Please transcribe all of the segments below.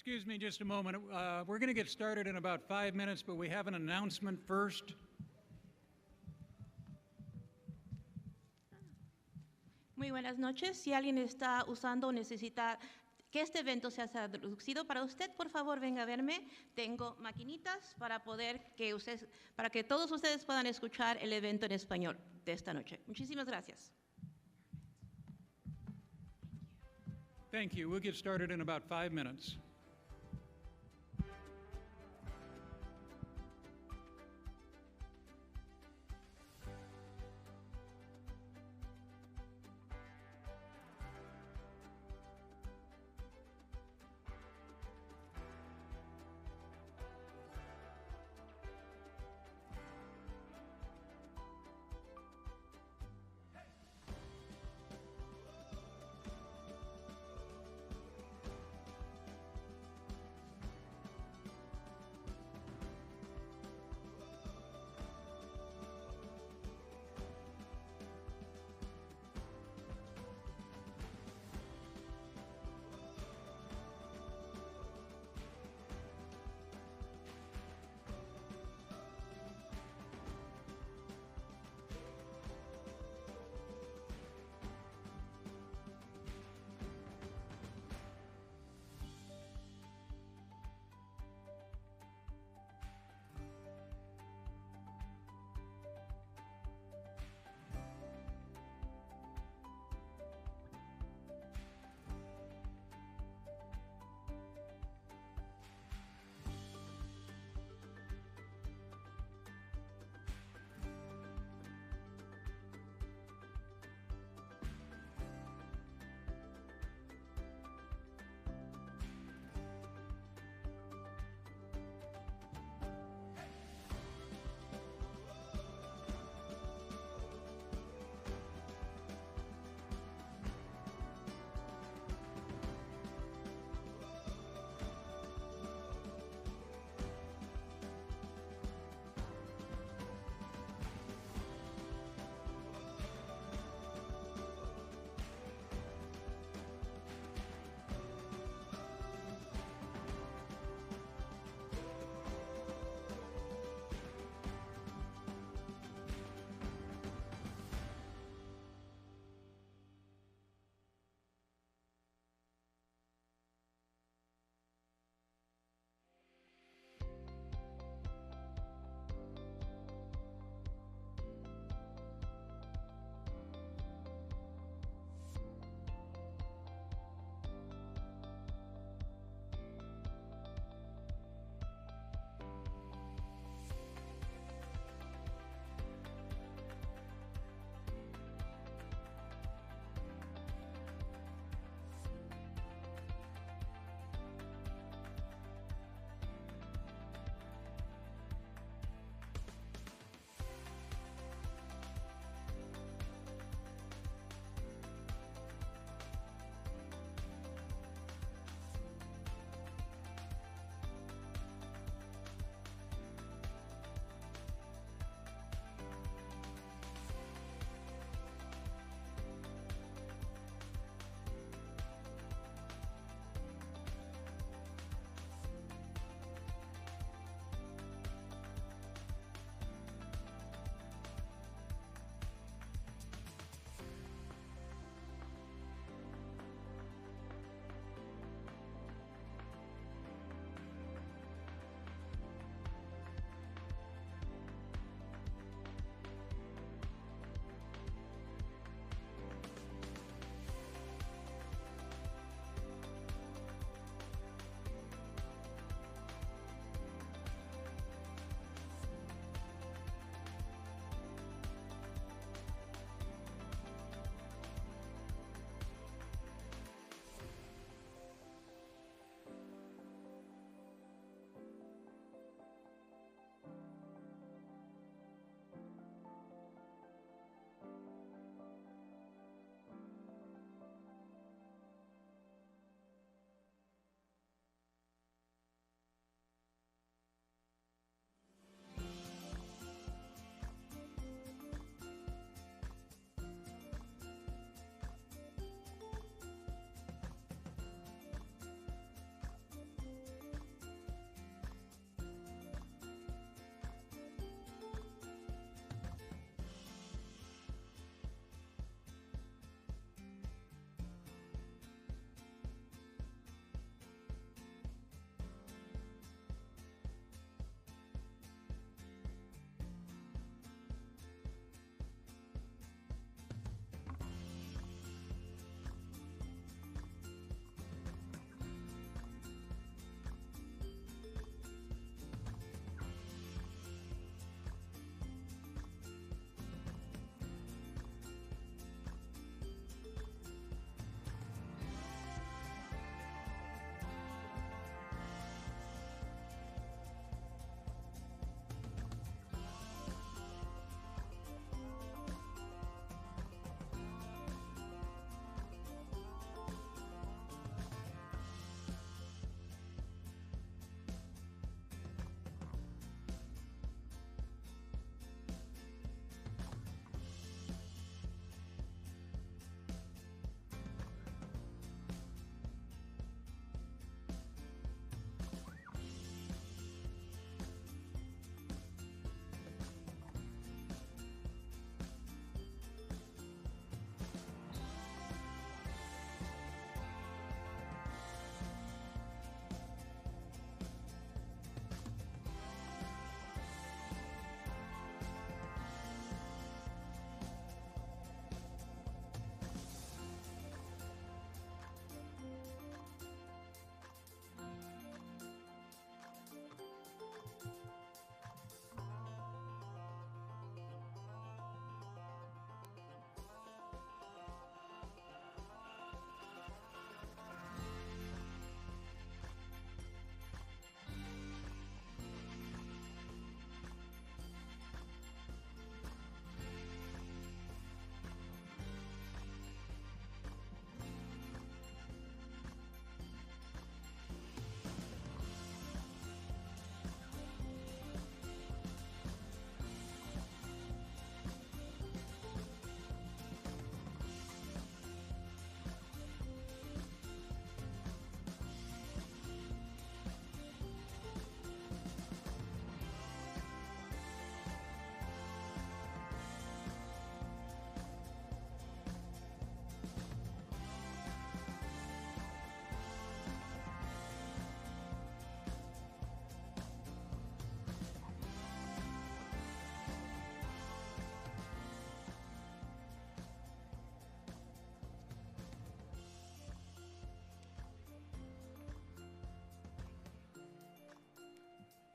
Excuse me just a moment. We're going to get started in about 5 minutes, but we have an announcement first. Muy buenas noches. Si alguien está usando o necesita que este evento sea traducido para usted, por favor venga a verme. Tengo maquinitas para para que todos ustedes puedan escuchar el evento en español de esta noche. Muchísimas gracias. Thank you. We'll get started in about 5 minutes.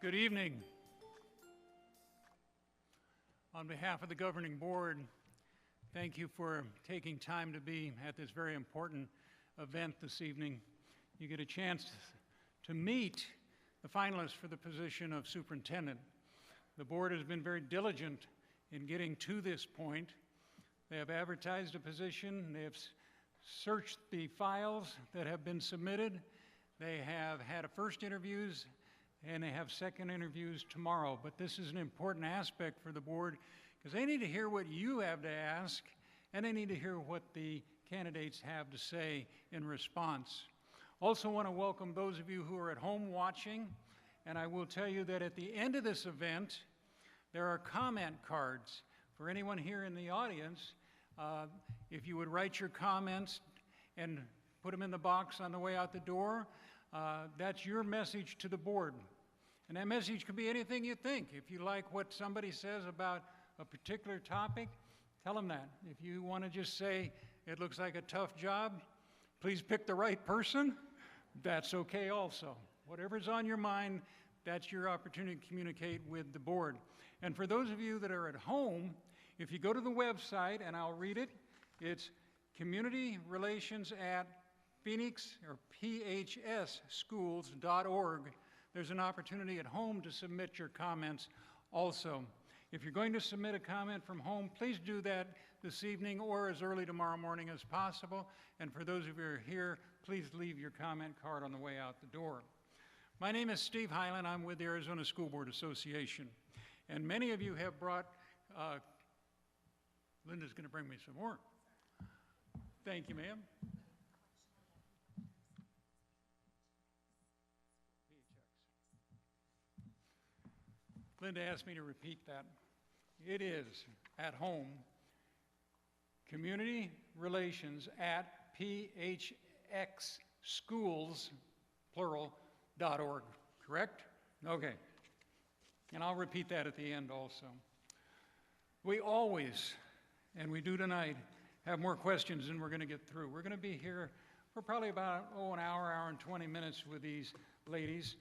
Good evening. On behalf of the governing board, thank you for taking time to be at this very important event this evening. You get a chance to meet the finalists for the position of superintendent. The board has been very diligent in getting to this point. They have advertised a position, they have searched the files that have been submitted, they have had first interviews, and they have second interviews tomorrow. But this is an important aspect for the board because they need to hear what you have to ask, and they need to hear what the candidates have to say in response. Also want to welcome those of you who are at home watching, and I will tell you that at the end of this event, there are comment cards for anyone here in the audience. If you would write your comments and put them in the box on the way out the door, that's your message to the board. And that message could be anything you think. If you like what somebody says about a particular topic, tell them that. If you want to just say, it looks like a tough job, please pick the right person, that's okay also. Whatever's on your mind, that's your opportunity to communicate with the board. And for those of you that are at home, if you go to the website, and I'll read it, it's Community Relations at Phoenix or phsschools.org. There's an opportunity at home to submit your comments also. If you're going to submit a comment from home, please do that this evening or as early tomorrow morning as possible. And for those of you who are here, please leave your comment card on the way out the door. My name is Steve Hyland. I'm with the Arizona School Board Association. And many of you have brought, Linda's going to bring me some more. Thank you, ma'am. Linda asked me to repeat that. It is, at home, Community Relations at phsschools, plural.org, correct? Okay. And I'll repeat that at the end also. We always, and we do tonight, have more questions than we're going to get through. We're going to be here for probably about, an hour, hour and 20 minutes with these ladies.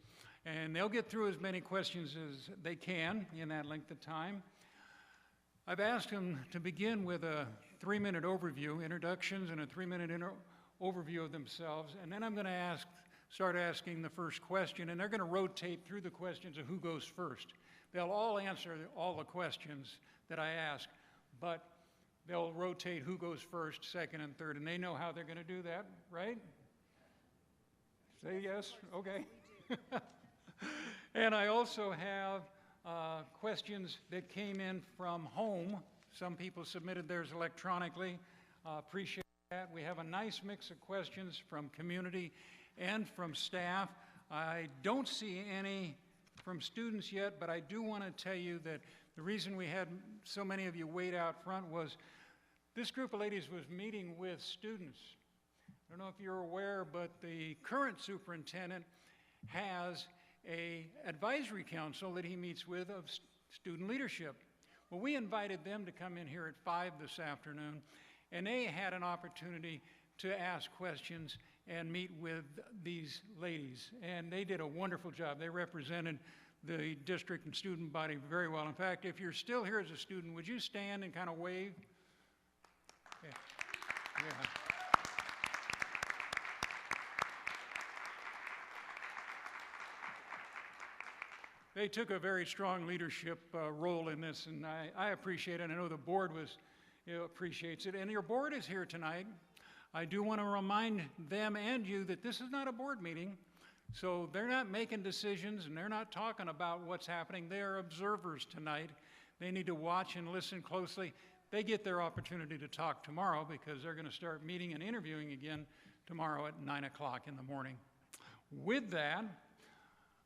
And they'll get through as many questions as they can in that length of time. I've asked them to begin with a 3-minute overview, introductions, and a 3-minute overview of themselves. And then I'm going to start asking the first question, and they're going to rotate through the questions of who goes first. They'll all answer all the questions that I ask, but they'll rotate who goes first, second, and third, and they know how they're going to do that, right? Say yes? Okay. And I also have questions that came in from home. Some people submitted theirs electronically. Appreciate that. We have a nice mix of questions from community and from staff. I don't see any from students yet, but I do want to tell you that the reason we had so many of you wait out front was this group of ladies was meeting with students. I don't know if you're aware, but the current superintendent has an advisory council that he meets with of student leadership. Well, we invited them to come in here at 5 this afternoon, and they had an opportunity to ask questions and meet with these ladies. And they did a wonderful job. They represented the district and student body very well. In fact, if you're still here as a student, would you stand and kind of wave? Yeah. Yeah. They took a very strong leadership role in this, and I appreciate it. I know the board appreciates it. And your board is here tonight. I do want to remind them and you that this is not a board meeting, so they're not making decisions and they're not talking about what's happening. They are observers tonight. They need to watch and listen closely. They get their opportunity to talk tomorrow because they're going to start meeting and interviewing again tomorrow at 9 o'clock in the morning. With that,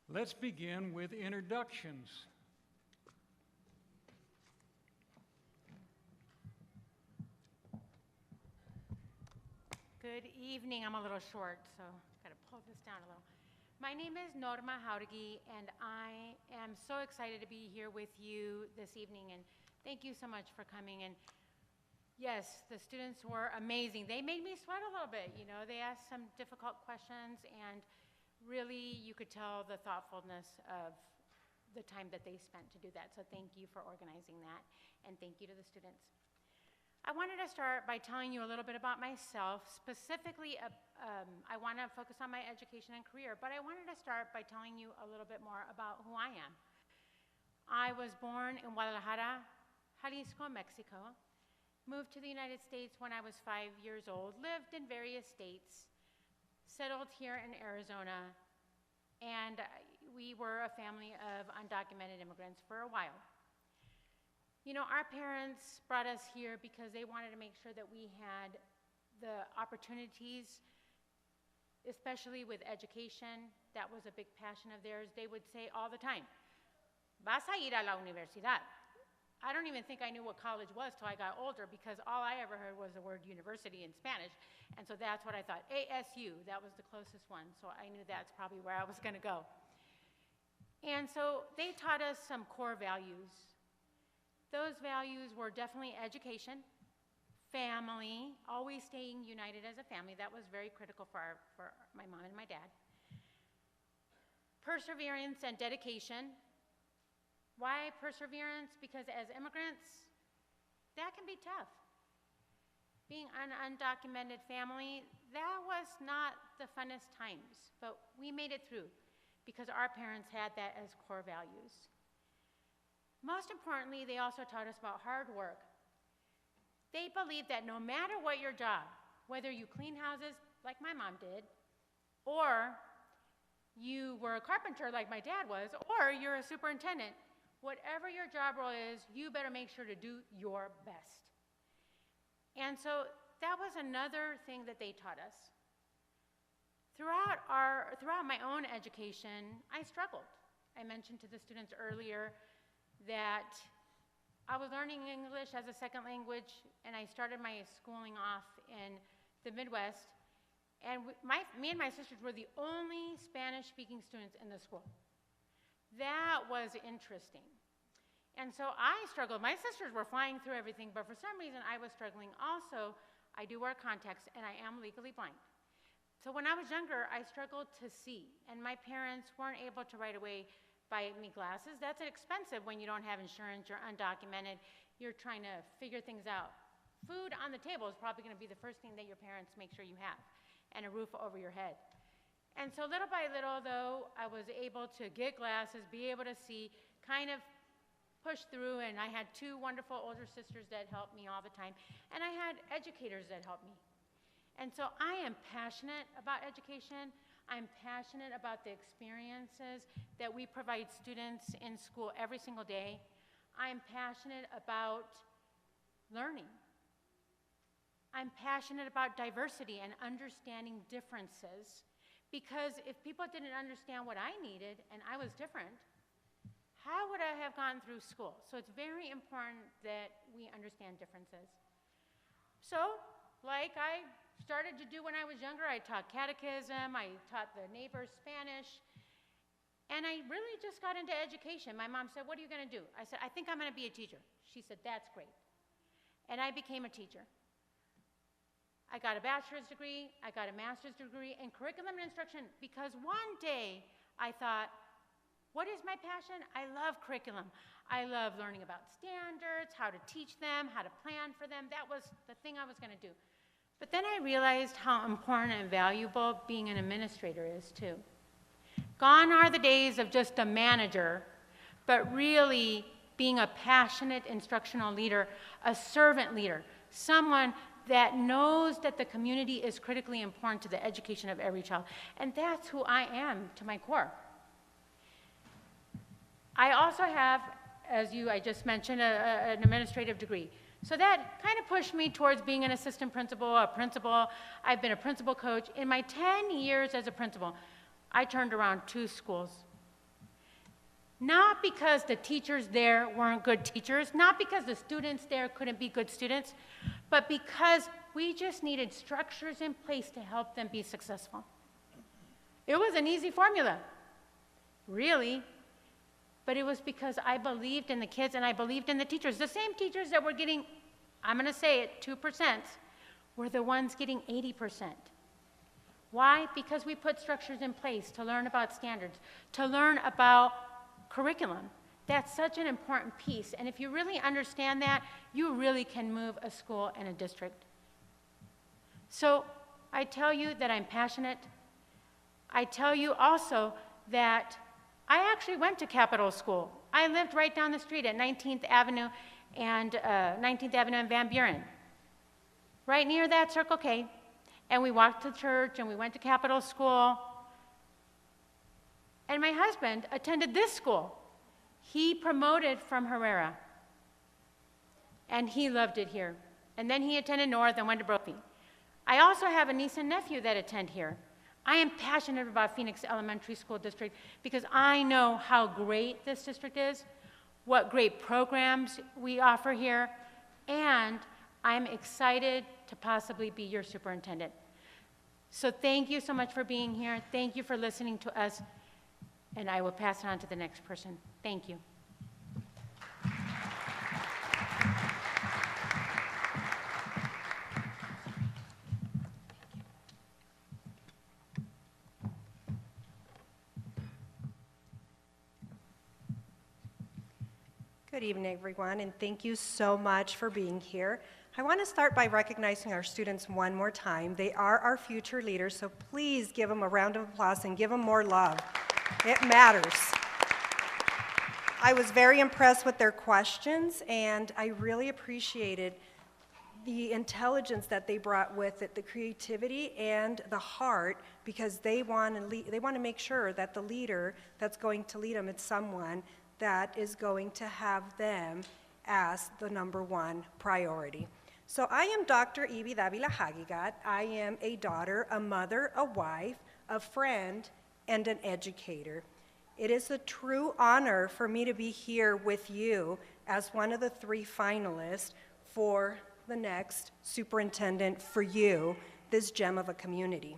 let's begin with introductions. Good evening. I'm a little short, so got to pull this down a little. My name is Norma Jauregui, and I am so excited to be here with you this evening, and thank you so much for coming. And yes, the students were amazing. They made me sweat a little bit. You know, they asked some difficult questions, and really you could tell the thoughtfulness of the time that they spent to do that. So thank you for organizing that, and thank you to the students. I wanted to start by telling you a little bit about myself. Specifically, I want to focus on my education and career, but I wanted to start by telling you a little bit more about who I am. I was born in Guadalajara, Jalisco, Mexico, moved to the United States when I was 5 years old, lived in various states, settled here in Arizona, and we were a family of undocumented immigrants for a while. You know, our parents brought us here because they wanted to make sure that we had the opportunities, especially with education. That was a big passion of theirs. They would say all the time, "Vas a ir a la universidad." I don't even think I knew what college was till I got older, because all I ever heard was the word university in Spanish, and so that's what I thought. ASU, that was the closest one, so I knew that's probably where I was going to go. And so they taught us some core values. Those values were definitely education, family, always staying united as a family. That was very critical for my mom and my dad. Perseverance and dedication. Why perseverance? Because as immigrants, that can be tough. Being an undocumented family, that was not the funnest times, but we made it through because our parents had that as core values. Most importantly, they also taught us about hard work. They believed that no matter what your job, whether you clean houses like my mom did, or you were a carpenter like my dad was, or you're a superintendent, whatever your job role is, you better make sure to do your best. And so that was another thing that they taught us. Throughout my own education, I struggled. I mentioned to the students earlier that I was learning English as a second language, and I started my schooling off in the Midwest, and me and my sisters were the only Spanish-speaking students in the school. That was interesting. And so I struggled. My sisters were flying through everything, but for some reason I was struggling. Also, I do wear contacts, and I am legally blind. So when I was younger, I struggled to see, and my parents weren't able to right away buy me glasses. That's expensive when you don't have insurance, you're undocumented, you're trying to figure things out. Food on the table is probably going to be the first thing that your parents make sure you have, and a roof over your head. And so little by little, though, I was able to get glasses, be able to see, kind of push through, and I had two wonderful older sisters that helped me all the time, and I had educators that helped me. And so I am passionate about education. I'm passionate about the experiences that we provide students in school every single day. I'm passionate about learning. I'm passionate about diversity and understanding differences, because if people didn't understand what I needed and I was different, how would I have gone through school? So it's very important that we understand differences. So, like I started to do when I was younger, I taught catechism, I taught the neighbors Spanish, and I really just got into education. My mom said, "What are you going to do?" I said, "I think I'm going to be a teacher." She said, "That's great." And I became a teacher. I got a bachelor's degree, I got a master's degree in curriculum and instruction, because one day I thought, what is my passion? I love curriculum. I love learning about standards, how to teach them, how to plan for them. That was the thing I was going to do. But then I realized how important and valuable being an administrator is too. Gone are the days of just a manager, but really being a passionate instructional leader, a servant leader, someone that knows that the community is critically important to the education of every child. And that's who I am to my core. I also have, as I just mentioned, an administrative degree. So that kind of pushed me towards being an assistant principal, a principal. I've been a principal coach. In my 10 years as a principal, I turned around 2 schools. Not because the teachers there weren't good teachers, not because the students there couldn't be good students, but because we just needed structures in place to help them be successful. It was an easy formula, really. But it was because I believed in the kids and I believed in the teachers. The same teachers that were getting, I'm going to say it, 2%, were the ones getting 80%. Why? Because we put structures in place to learn about standards, to learn about curriculum. That's such an important piece. And if you really understand that, you really can move a school and a district. So I tell you that I'm passionate. I tell you also that I actually went to Capitol School. I lived right down the street at 19th Avenue and Van Buren, right near that Circle K. And we walked to church and we went to Capitol School. And my husband attended this school. He promoted from Herrera. And he loved it here. And then he attended North and went to Brophy. I also have a niece and nephew that attend here. I am passionate about Phoenix Elementary School District because I know how great this district is, what great programs we offer here, and I'm excited to possibly be your superintendent. So thank you so much for being here. Thank you for listening to us, and I will pass it on to the next person. Thank you. Good evening, everyone, and thank you so much for being here. I want to start by recognizing our students one more time. They are our future leaders, so please give them a round of applause and give them more love. It matters. I was very impressed with their questions, and I really appreciated the intelligence that they brought with it, the creativity and the heart, because they want to make sure that the leader that's going to lead them is someone that is going to have them as the number one priority. So I am Dr. Evie Davila Hagigat. I am a daughter, a mother, a wife, a friend, and an educator. It is a true honor for me to be here with you as one of the 3 finalists for the next superintendent for you, this gem of a community.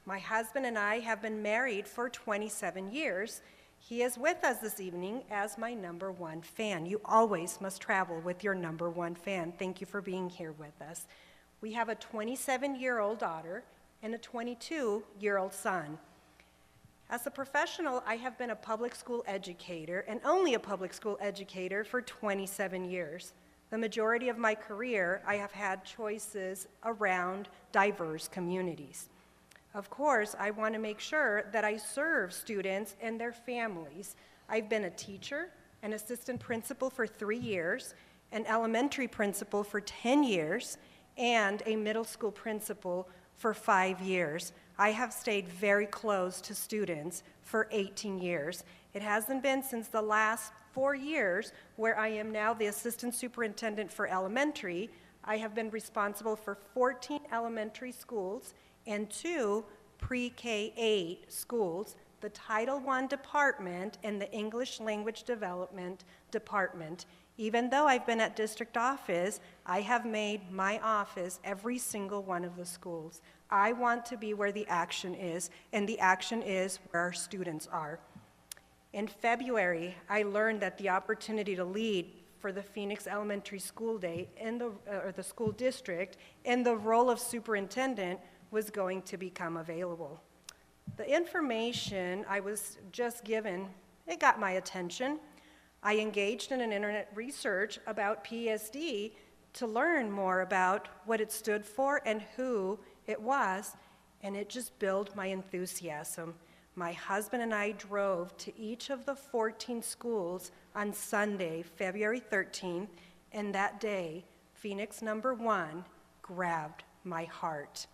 My husband and I have been married for 27 years. He is with us this evening as my number 1 fan. You always must travel with your number 1 fan. Thank you for being here with us. We have a 27-year-old daughter and a 22-year-old son. As a professional, I have been a public school educator, and only a public school educator, for 27 years. The majority of my career, I have had choices around diverse communities. Of course, I want to make sure that I serve students and their families. I've been a teacher, an assistant principal for 3 years, an elementary principal for 10 years, and a middle school principal for 5 years. I have stayed very close to students for 18 years. It hasn't been since the last 4 years where I am now the assistant superintendent for elementary. I have been responsible for 14 elementary schools and 2 pre-K-8 schools, the Title I department and the English Language Development department. Even though I've been at district office, I have made my office every single one of the schools. I want to be where the action is, and the action is where our students are. In February, I learned that the opportunity to lead for the Phoenix Elementary School Day or the school district in the role of superintendent was going to become available. The information I was just given, it got my attention. I engaged in an internet research about PSD to learn more about what it stood for and who it was, and it just built my enthusiasm. My husband and I drove to each of the 14 schools on Sunday, February 13th, and that day, Phoenix number 1 grabbed my heart.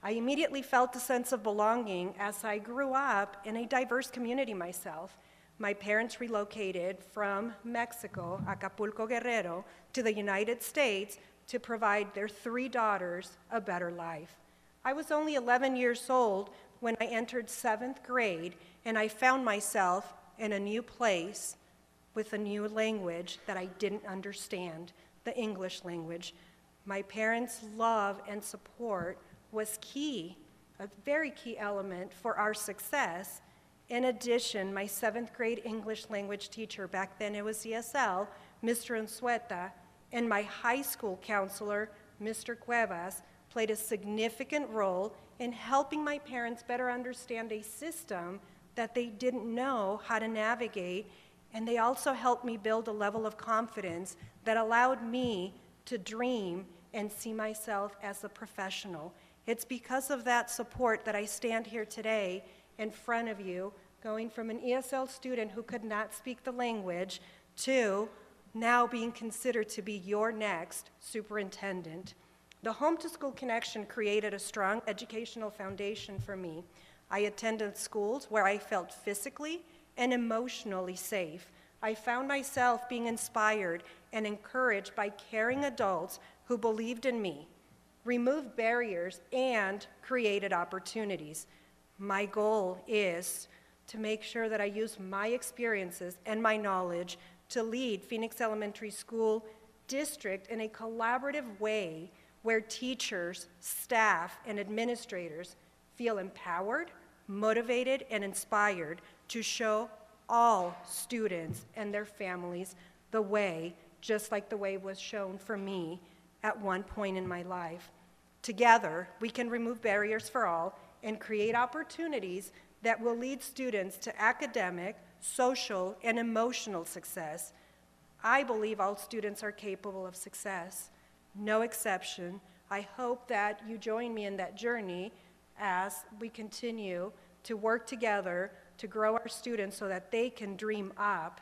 I immediately felt a sense of belonging as I grew up in a diverse community myself. My parents relocated from Mexico, Acapulco, Guerrero, to the United States to provide their 3 daughters a better life. I was only 11 years old when I entered 7th grade, and I found myself in a new place with a new language that I didn't understand, the English language. My parents' love and support was key, a very key element for our success. In addition, my 7th grade English language teacher, back then it was ESL, Mr. Unsueta, and my high school counselor, Mr. Cuevas, played a significant role in helping my parents better understand a system that they didn't know how to navigate And they also helped me build a level of confidence that allowed me to dream and see myself as a professional. It's because of that support that I stand here today in front of you, going from an ESL student who could not speak the language to now being considered to be your next superintendent. The Home to School Connection created a strong educational foundation for me. I attended schools where I felt physically and emotionally safe. I found myself being inspired and encouraged by caring adults who believed in me, removed barriers, and created opportunities. My goal is to make sure that I use my experiences and my knowledge to lead Phoenix Elementary School District in a collaborative way where teachers, staff, and administrators feel empowered, motivated, and inspired to show all students and their families the way, just like the way was shown for me at one point in my life. Together, we can remove barriers for all and create opportunities that will lead students to academic, social, and emotional success. I believe all students are capable of success, no exception. I hope that you join me in that journey as we continue to work together to grow our students so that they can dream up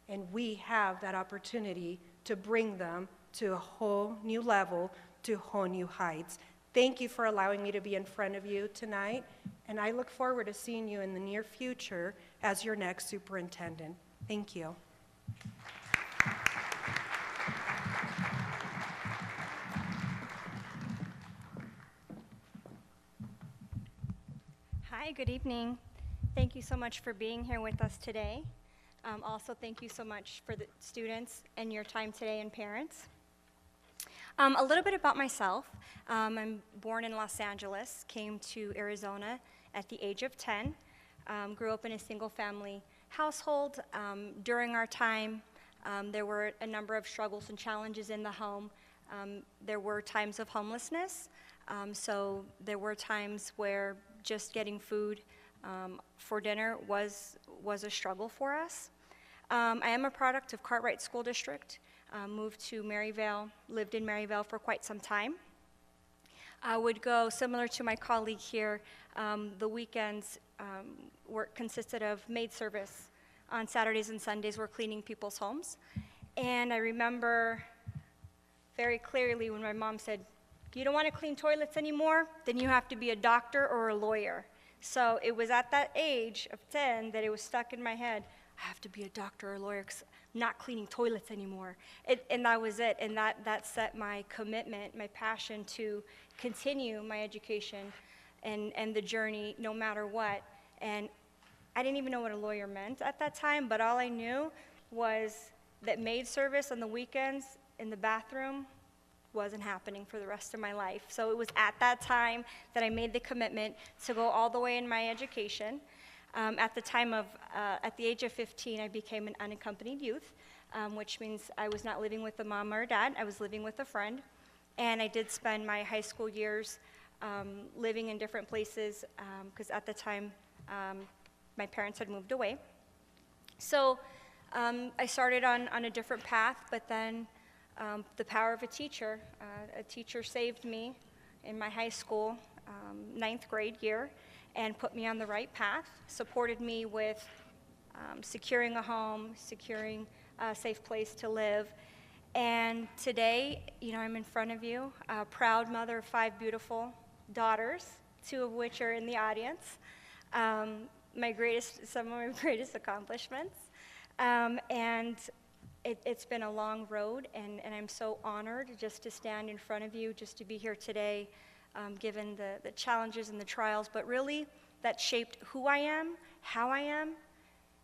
and we have that opportunity to bring them to a whole new level, to whole new heights. Thank you for allowing me to be in front of you tonight, and I look forward to seeing you in the near future as your next superintendent. Thank you. Hi, good evening. Thank you so much for being here with us today. Also, thank you so much for the students and your time today and parents. A little bit about myself. I'm born in Los Angeles, came to Arizona at the age of 10, grew up in a single-family household. During our time, there were a number of struggles and challenges in the home. There were times of homelessness, so there were times where just getting food for dinner was a struggle for us. I am a product of Cartwright School District. Moved to Maryvale, lived in Maryvale for quite some time. I would go, similar to my colleague here, the weekends work consisted of maid service. On Saturdays and Sundays, we're cleaning people's homes. And I remember very clearly when my mom said, "You don't want to clean toilets anymore? Then you have to be a doctor or a lawyer." So it was at that age of 10 that it was stuck in my head, I have to be a doctor or a lawyer because I'm not cleaning toilets anymore. And that was it, and that set my commitment, my passion to continue my education and the journey no matter what. And I didn't even know what a lawyer meant at that time, but all I knew was that maid service on the weekends in the bathroom wasn't happening for the rest of my life. So it was at that time that I made the commitment to go all the way in my education. At the age of 15, I became an unaccompanied youth, which means I was not living with a mom or a dad. I was living with a friend. And I did spend my high school years living in different places because at the time, my parents had moved away. So I started on a different path, but then the power of a teacher saved me in my high school 9th grade year and put me on the right path, supported me with securing a home, securing a safe place to live. And today, I'm in front of you, a proud mother of 5 beautiful daughters, 2 of which are in the audience. Some of my greatest accomplishments. And it's been a long road, and I'm so honored just to stand in front of you, just to be here today, given the challenges and the trials, but really that shaped who I am,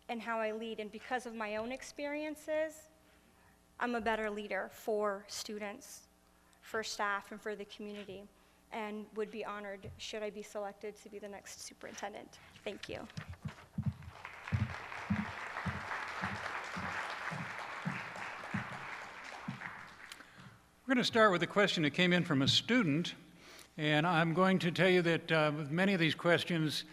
and how I lead. And because of my own experiences, I'm a better leader for students, for staff, and for the community, and would be honored should I be selected to be the next superintendent. Thank you. We're going to start with a question that came in from a student, and I'm going to tell you that with many of these questions,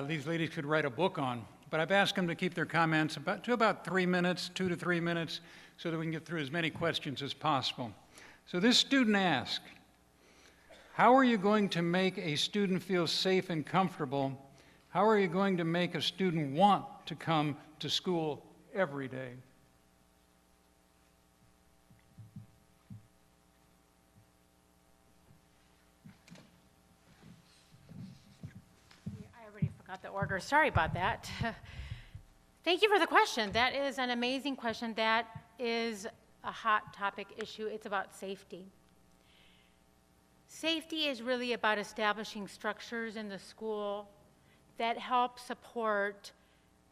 these ladies could write a book on. but I've asked them to keep their comments to about 3 minutes, 2 to 3 minutes, so that we can get through as many questions as possible. So this student asked, how are you going to make a student feel safe and comfortable? How are you going to make a student want to come to school every day? I already forgot the order. Sorry about that. Thank you for the question. That is an amazing question. That is a hot topic issue. It's about safety. Safety is really about establishing structures in the school that help support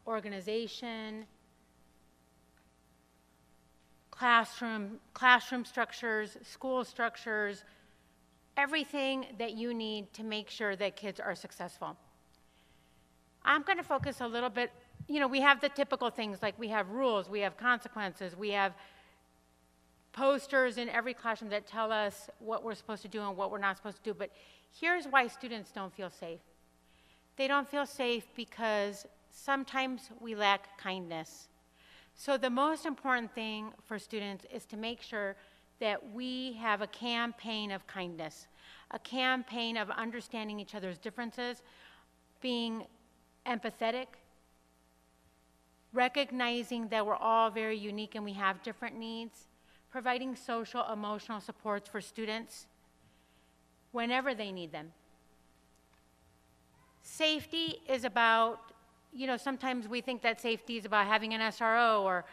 organization, classroom structures, school structures, everything that you need to make sure that kids are successful. I'm going to focus a little bit, we have the typical things like we have rules, we have consequences, we have posters in every classroom that tell us what we're supposed to do and what we're not supposed to do. But here's why students don't feel safe. They don't feel safe because sometimes we lack kindness. So the most important thing for students is to make sure that we have a campaign of kindness, a campaign of understanding each other's differences, being empathetic, recognizing that we're all very unique and we have different needs, providing social, emotional supports for students whenever they need them. Safety is about, sometimes we think that safety is about having an SRO or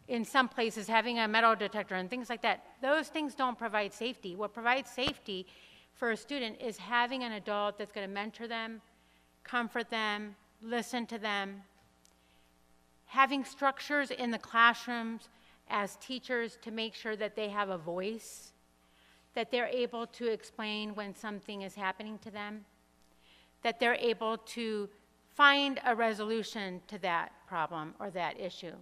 in some places having a metal detector and things like that. Those things don't provide safety. What provides safety for a student is having an adult that's going to mentor them, comfort them, listen to them, having structures in the classrooms as teachers to make sure that they have a voice, that they're able to explain when something is happening to them, that they're able to find a resolution to that problem or that issue.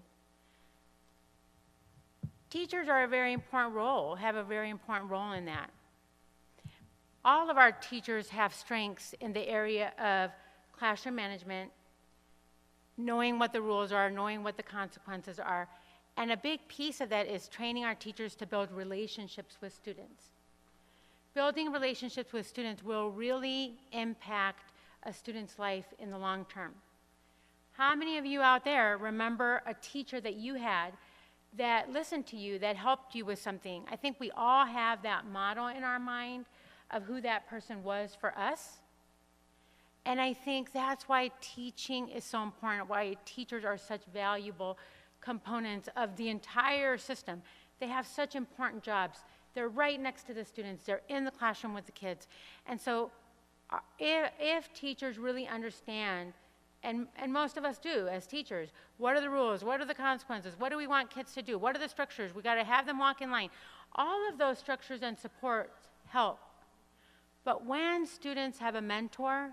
Teachers are have a very important role in that. All of our teachers have strengths in the area of classroom management, knowing what the rules are, knowing what the consequences are, and a big piece of that is training our teachers to build relationships with students. Building relationships with students will really impact a student's life in the long term. How many of you out there remember a teacher that you had that listened to you, that helped you with something? I think we all have that model in our mind of who that person was for us. And I think that's why teaching is so important, why teachers are such valuable components of the entire system. They have such important jobs. They're right next to the students. They're in the classroom with the kids. And so if teachers really understand, and most of us do as teachers, what are the rules? What are the consequences? What do we want kids to do? What are the structures? We got to have them walk in line. All of those structures and supports help. But when students have a mentor,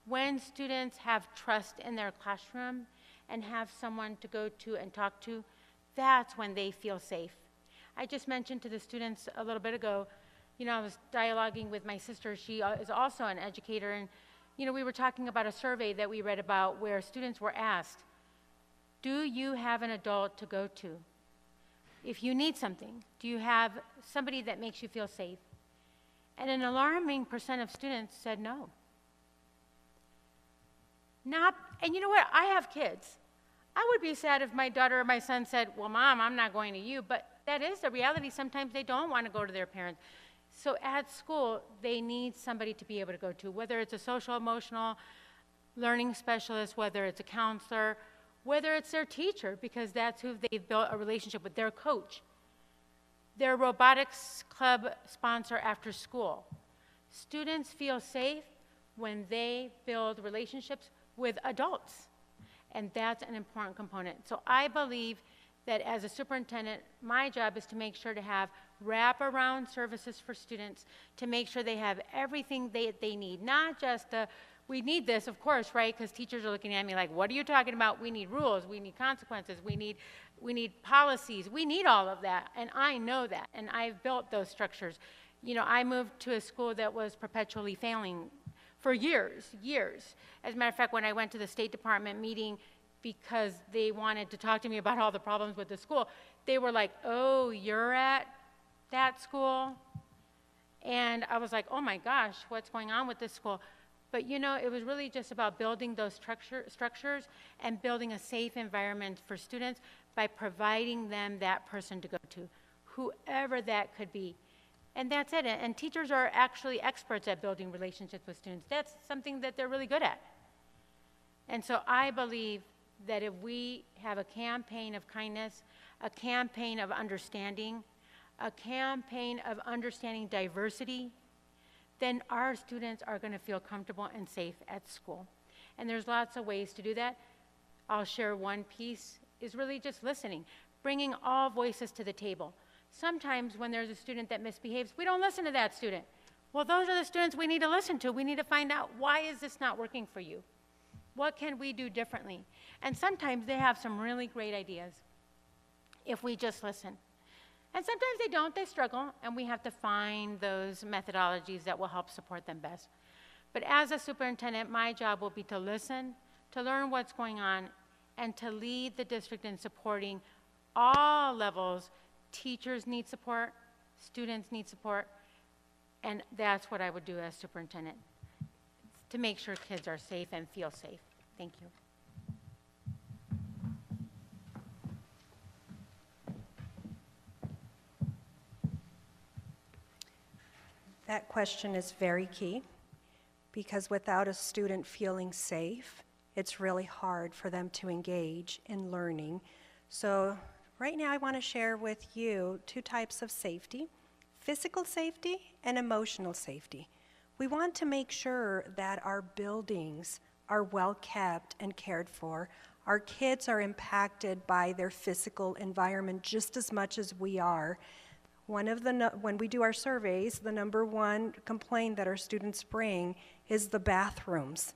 when students have trust in their classroom and have someone to go to and talk to, that's when they feel safe. I just mentioned to the students a little bit ago, I was dialoguing with my sister. She is also an educator, and we were talking about a survey that we read about where students were asked, do you have an adult to go to? If you need something, do you have somebody that makes you feel safe? And an alarming % of students said no. And you know what? I have kids. I would be sad if my daughter or my son said, well, Mom, I'm not going to you. But that is the reality. Sometimes they don't want to go to their parents. So at school, they need somebody to be able to go to, whether it's a social emotional learning specialist, whether it's a counselor, whether it's their teacher, because that's who they've built a relationship with, their coach, their robotics club sponsor after school. Students feel safe when they build relationships with adults, and that's an important component. So I believe that as a superintendent, my job is to make sure to have wraparound services for students, to make sure they have everything they need, not just we need this, of course, right? Because teachers are looking at me like, what are you talking about? We need rules, we need consequences, we need policies, we need all of that, and I know that, and I've built those structures. I moved to a school that was perpetually failing for years, years. As a matter of fact, when I went to the State Department meeting because they wanted to talk to me about all the problems with the school, they were like, oh, you're at that school? And I was like, oh my gosh, what's going on with this school? But you know, it was really just about building those structures and building a safe environment for students by providing them that person to go to, whoever that could be. And that's it. And teachers are actually experts at building relationships with students. That's something that they're really good at. And so I believe that if we have a campaign of kindness, a campaign of understanding, a campaign of understanding diversity, then our students are going to feel comfortable and safe at school. And there's lots of ways to do that. I'll share one piece is really just listening, bringing all voices to the table. Sometimes when there's a student that misbehaves, we don't listen to that student. Well, those are the students we need to listen to. We need to find out, why is this not working for you? What can we do differently? And sometimes they have some really great ideas if we just listen. And sometimes they don't, they struggle, and we have to find those methodologies that will help support them best. But as a superintendent, my job will be to listen, to learn what's going on, and to lead the district in supporting all levels. Teachers need support, students need support, and that's what I would do as superintendent, to make sure kids are safe and feel safe. Thank you. That question is very key, because without a student feeling safe, it's really hard for them to engage in learning. So right now I want to share with you two types of safety: physical safety and emotional safety. We want to make sure that our buildings are well kept and cared for. Our kids are impacted by their physical environment just as much as we are. When we do our surveys, the number one complaint that our students bring is the bathrooms.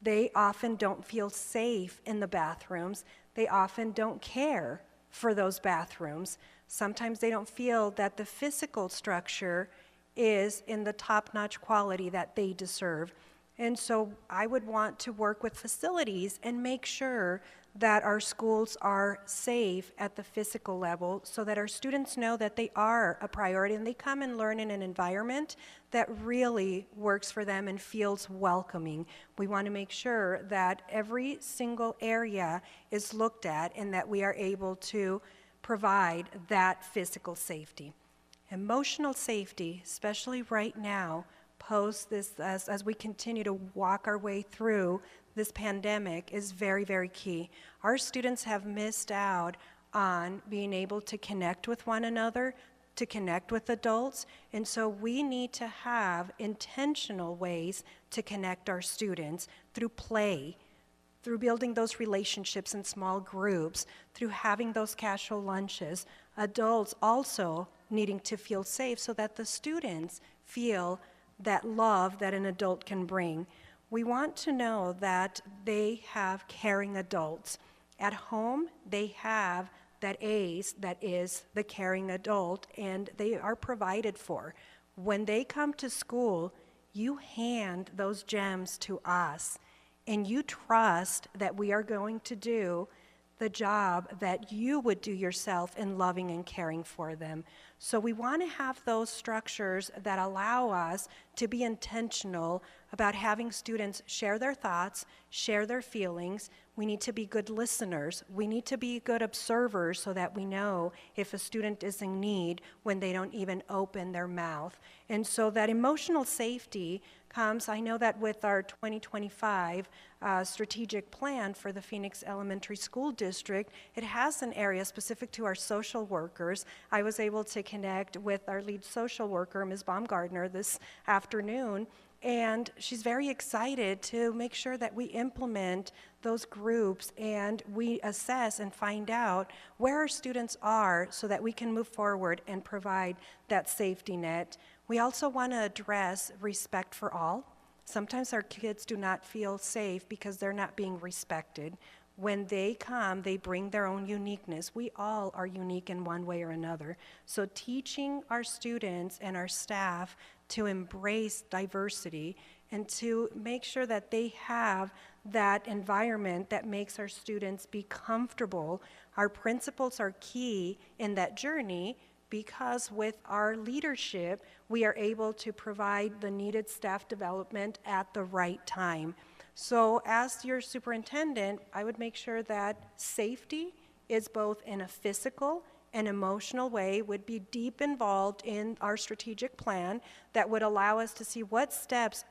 They often don't feel safe in the bathrooms. They often don't care for those bathrooms. Sometimes they don't feel that the physical structure is in the top-notch quality that they deserve. And so I would want to work with facilities and make sure that our schools are safe at the physical level, so that our students know that they are a priority and they come and learn in an environment that really works for them and feels welcoming. We want to make sure that every single area is looked at and that we are able to provide that physical safety. Emotional safety, especially right now, post this, as we continue to walk our way through this pandemic, is very, very key. Our students have missed out on being able to connect with one another, to connect with adults, and so we need to have intentional ways to connect our students through play, through building those relationships in small groups, through having those casual lunches. Adults also needing to feel safe so that the students feel that love that an adult can bring. We want to know that they have caring adults. At home, they have that ace that is the caring adult, and they are provided for. When they come to school, you hand those gems to us, and you trust that we are going to do the job that you would do yourself in loving and caring for them. So we want to have those structures that allow us to be intentional about having students share their thoughts, share their feelings. We need to be good listeners. We need to be good observers so that we know if a student is in need when they don't even open their mouth. And so that emotional safety comes, I know that with our 2025 strategic plan for the Phoenix Elementary School District, it has an area specific to our social workers. I was able to connect with our lead social worker, Ms. Baumgardner, this afternoon, and she's very excited to make sure that we implement those groups and we assess and find out where our students are so that we can move forward and provide that safety net. We also want to address respect for all. Sometimes our kids do not feel safe because they're not being respected. when they come, they bring their own uniqueness. We all are unique in one way or another. So teaching our students and our staff to embrace diversity and to make sure that they have that environment that makes our students be comfortable. Our principals are key in that journey, because with our leadership, we are able to provide the needed staff development at the right time. So as your superintendent, I would make sure that safety is both in a physical and emotional way, would be deep involved in our strategic plan that would allow us to see what steps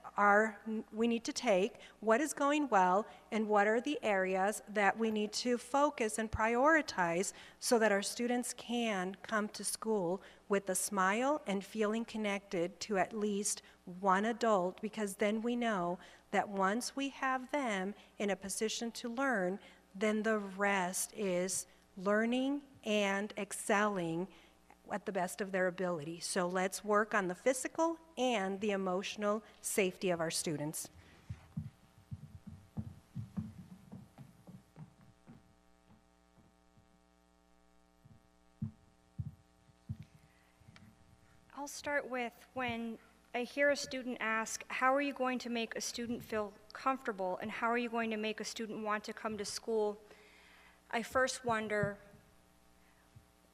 we need to take, what is going well, and what are the areas that we need to focus and prioritize so that our students can come to school with a smile and feeling connected to at least one adult, because then we know that once we have them in a position to learn, then the rest is learning and excelling at the best of their ability. So let's work on the physical and the emotional safety of our students. I'll start with when I hear a student ask, how are you going to make a student feel comfortable and how are you going to make a student want to come to school? I first wonder,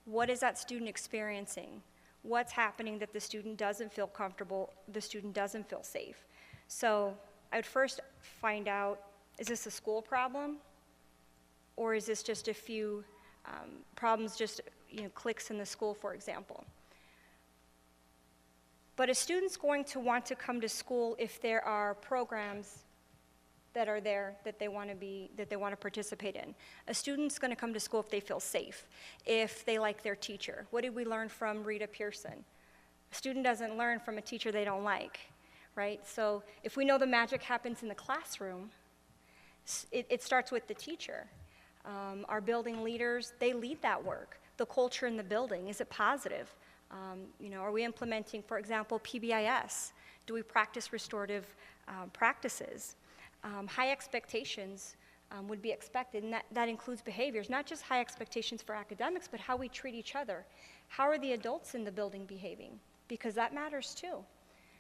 what is that student experiencing? What's happening that the student doesn't feel comfortable, the student doesn't feel safe? So I would first find out, is this a school problem? Or is this just a few problems, just cliques in the school, for example? But a student's going to want to come to school if there are programs that are there that they want to participate in. A student's going to come to school if they feel safe, if they like their teacher. What did we learn from Rita Pearson? A student doesn't learn from a teacher they don't like, right? So if we know the magic happens in the classroom, it starts with the teacher. Our building leaders, they lead that work. The culture in the building, is it positive? Are we implementing, for example, PBIS? Do we practice restorative practices? High expectations would be expected, and that includes behaviors, not just high expectations for academics, but how we treat each other. How are the adults in the building behaving? Because that matters too.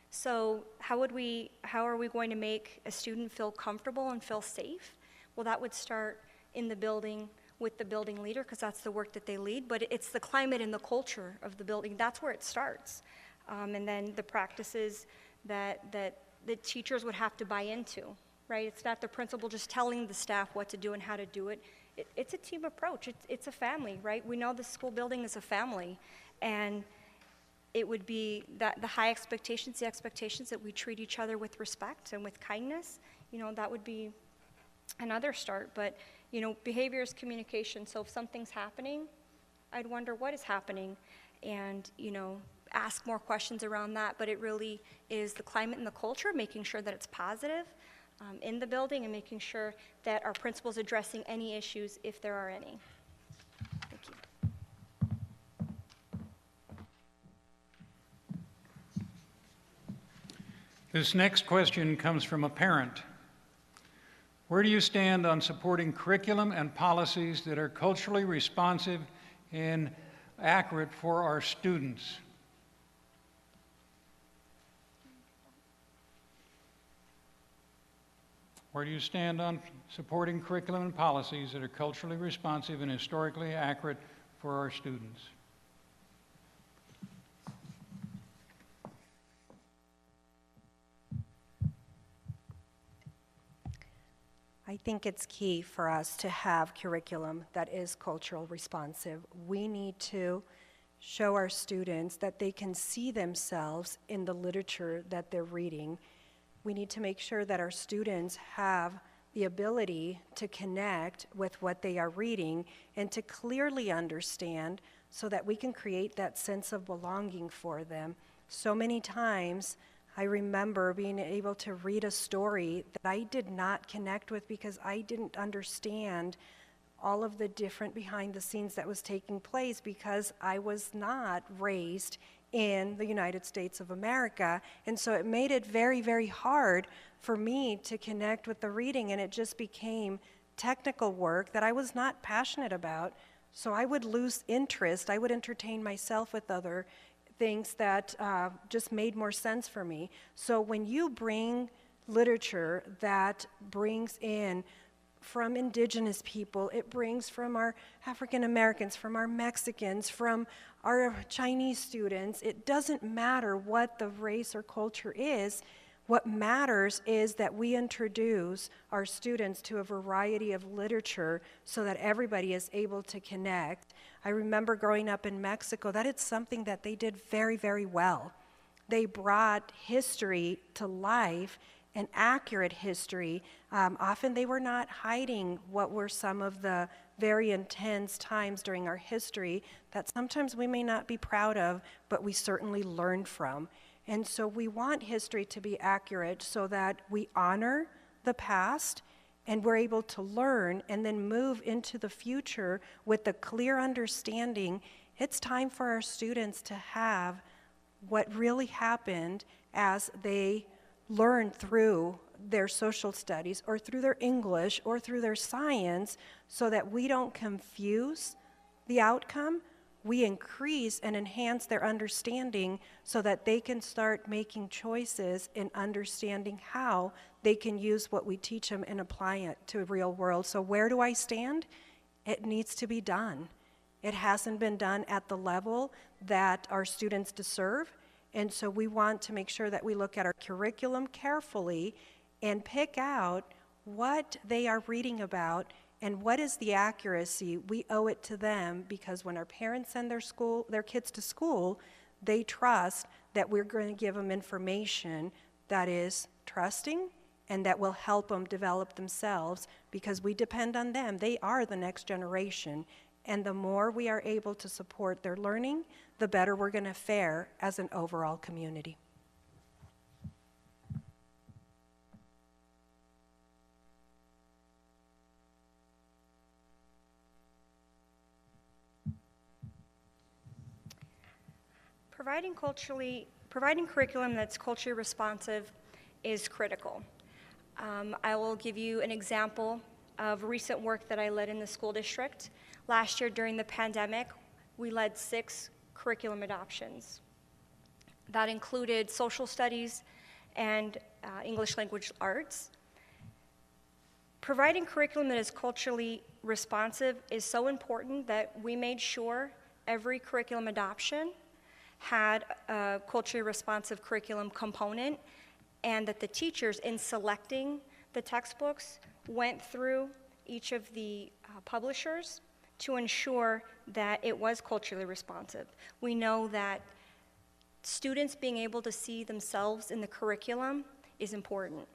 So how are we going to make a student feel comfortable and feel safe? Well, that would start in the building with the building leader, because that's the work that they lead, but it's the climate and the culture of the building. That's where it starts. And then the practices that the teachers would have to buy into, right? It's not the principal just telling the staff what to do and how to do it. It's a team approach. It's a family, right? We know the school building is a family, and it would be that the high expectations, the expectations that we treat each other with respect and with kindness, that would be another start. But behavior is communication. So if something's happening, I'd wonder what is happening, and ask more questions around that. But it really is the climate and the culture, making sure that it's positive in the building, and making sure that our principal's addressing any issues if there are any. Thank you. This next question comes from a parent. Where do you stand on supporting curriculum and policies that are culturally responsive and accurate for our students? Where do you stand on supporting curriculum and policies that are culturally responsive and historically accurate for our students? I think it's key for us to have curriculum that is cultural responsive. We need to show our students that they can see themselves in the literature that they're reading. We need to make sure that our students have the ability to connect with what they are reading and to clearly understand, so that we can create that sense of belonging for them. So many times, I remember being able to read a story that I did not connect with because I didn't understand all of the different behind the scenes that was taking place, because I was not raised in the United States of America. And so it made it very, very hard for me to connect with the reading, and it just became technical work that I was not passionate about, so I would lose interest. I would entertain myself with other things that just made more sense for me. So when you bring literature that brings in from indigenous people, it brings from our African Americans, from our Mexicans, from our Chinese students, it doesn't matter what the race or culture is. What matters is that we introduce our students to a variety of literature so that everybody is able to connect. I remember growing up in Mexico, that it's something that they did very, very well. They brought history to life, and accurate history. Often they were not hiding what were some of the very intense times during our history that sometimes we may not be proud of, but we certainly learned from. And so we want history to be accurate so that we honor the past and we're able to learn and then move into the future with a clear understanding. It's time for our students to have what really happened as they learn through their social studies or through their English or through their science, so that we don't confuse the outcome. We increase and enhance their understanding so that they can start making choices in understanding how they can use what we teach them and apply it to the real world. So where do I stand? It needs to be done. It hasn't been done at the level that our students deserve. And so we want to make sure that we look at our curriculum carefully and pick out what they are reading about and what is the accuracy. We owe it to them, because when our parents send their kids to school, they trust that we're going to give them information that is trusting and that will help them develop themselves, because we depend on them. They are the next generation. And the more we are able to support their learning, the better we're going to fare as an overall community. Providing curriculum that's culturally responsive is critical. I will give you an example of recent work that I led in the school district. Last year during the pandemic, we led 6 curriculum adoptions. That included social studies and English language arts. Providing curriculum that is culturally responsive is so important that we made sure every curriculum adoption had a culturally responsive curriculum component, and that the teachers, in selecting the textbooks, went through each of the publishers to ensure that it was culturally responsive. We know that students being able to see themselves in the curriculum is important,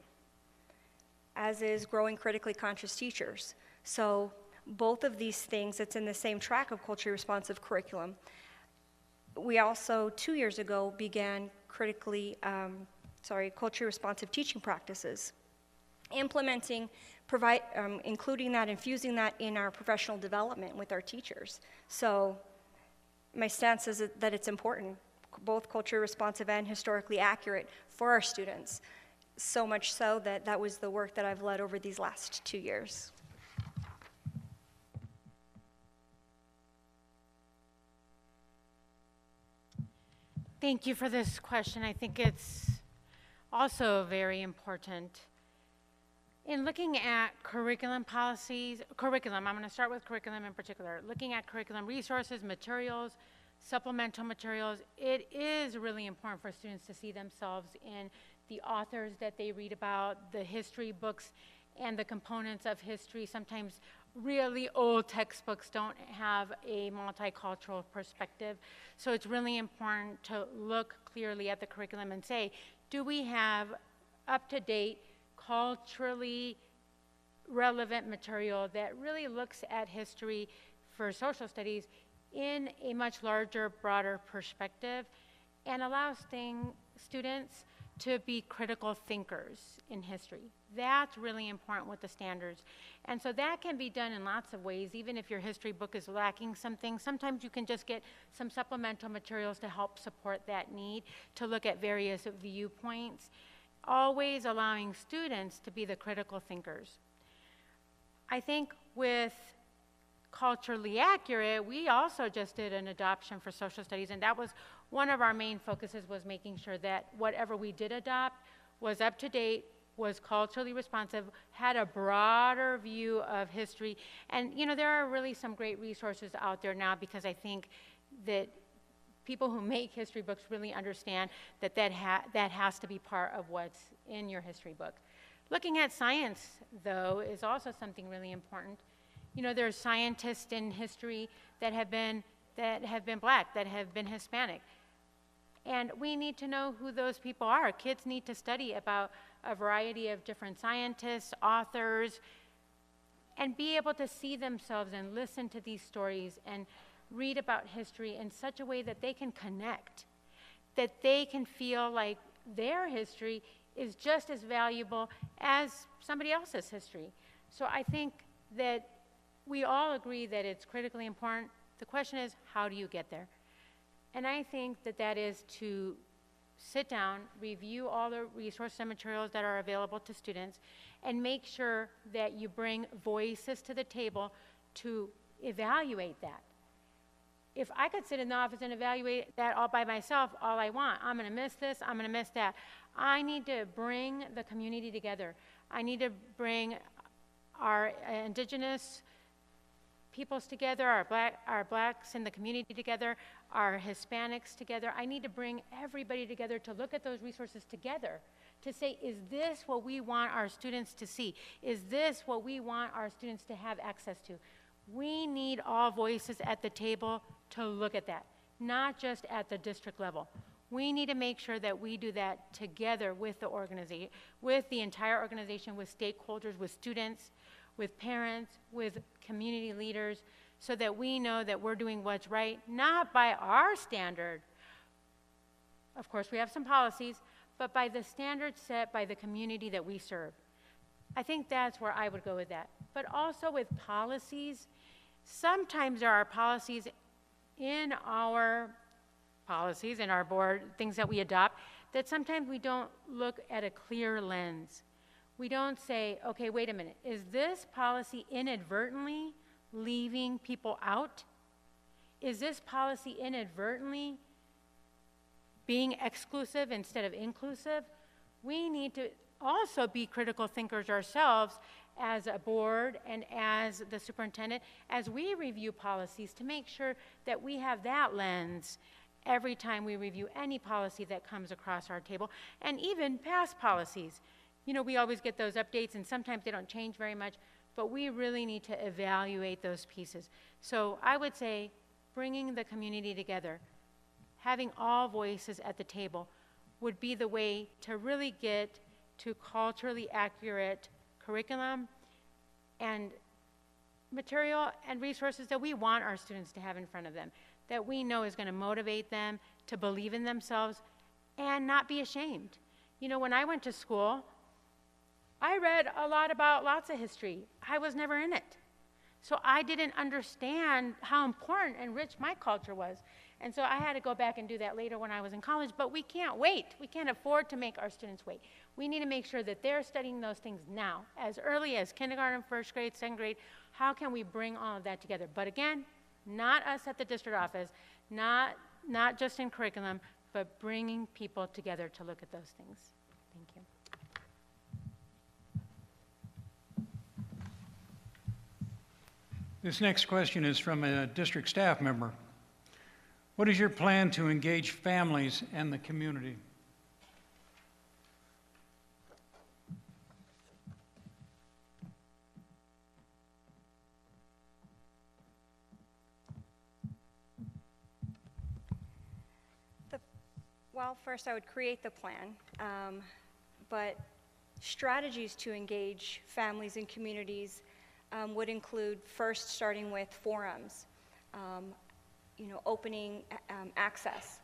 as is growing critically conscious teachers. So both of these things, it's in the same track of culturally responsive curriculum. We also, 2 years ago, began culturally responsive teaching practices, implementing, including that, infusing that in our professional development with our teachers. So my stance is that it's important, both culturally responsive and historically accurate for our students. So much so that that was the work that I've led over these last 2 years. Thank you for this question. I think it's also very important. In looking at curriculum policies, I'm going to start with curriculum in particular. Looking at curriculum resources, materials, supplemental materials, it is really important for students to see themselves in the authors that they read about, the history books and the components of history. Sometimes really old textbooks don't have a multicultural perspective. So it's really important to look clearly at the curriculum and say, do we have up-to-date, culturally relevant material that really looks at history for social studies in a much larger, broader perspective, and allows students to be critical thinkers in history. That's really important with the standards. And so that can be done in lots of ways. Even if your history book is lacking something, sometimes you can just get some supplemental materials to help support that need, to look at various viewpoints, always allowing students to be the critical thinkers. I think with culturally accurate, we also just did an adoption for social studies, and that was one of our main focuses, was making sure that whatever we did adopt was up to date, was culturally responsive, had a broader view of history. And you know, there are really some great resources out there now, because I think that people who make history books really understand that that has to be part of what's in your history book. Looking at science, though, is also something really important. You know, there's scientists in history that have been black, that have been Hispanic. And we need to know who those people are. Kids need to study about a variety of different scientists, authors, and be able to see themselves and listen to these stories and read about history in such a way that they can connect, that they can feel like their history is just as valuable as somebody else's history. So I think that we all agree that it's critically important. The question is, how do you get there? And I think that that is to sit down, review all the resources and materials that are available to students, and make sure that you bring voices to the table to evaluate that. If I could sit in the office and evaluate that all by myself, all I want, I'm going to miss this, I'm going to miss that. I need to bring the community together. I need to bring our indigenous peoples together, our blacks in the community together, our Hispanics together. I need to bring everybody together to look at those resources together, to say, is this what we want our students to see? Is this what we want our students to have access to? We need all voices at the table to look at that, not just at the district level. We need to make sure that we do that together with the organization, with the entire organization, with stakeholders, with students, with parents, with community leaders, so that we know that we're doing what's right, not by our standard. Of course, we have some policies, but by the standards set by the community that we serve. I think that's where I would go with that. But also with policies, sometimes there are policies in our board, things that we adopt, that sometimes we don't look at a clear lens. We don't say, okay, wait a minute, is this policy inadvertently leaving people out? Is this policy inadvertently being exclusive instead of inclusive? We need to also be critical thinkers ourselves as a board and as the superintendent, as we review policies, to make sure that we have that lens every time we review any policy that comes across our table, and even past policies. You know, we always get those updates, and sometimes they don't change very much, but we really need to evaluate those pieces. So I would say bringing the community together, having all voices at the table, would be the way to really get to culturally accurate curriculum and material and resources that we want our students to have in front of them, that we know is going to motivate them to believe in themselves and not be ashamed. You know, when I went to school, I read a lot about lots of history. I was never in it. So I didn't understand how important and rich my culture was. And so I had to go back and do that later when I was in college, but we can't wait. We can't afford to make our students wait. We need to make sure that they're studying those things now, as early as kindergarten, first grade, second grade. How can we bring all of that together? But again, not us at the district office, not just in curriculum, but bringing people together to look at those things. Thank you. This next question is from a district staff member. What is your plan to engage families and the community? Well, first I would create the plan, but strategies to engage families and communities would include first starting with forums, opening access.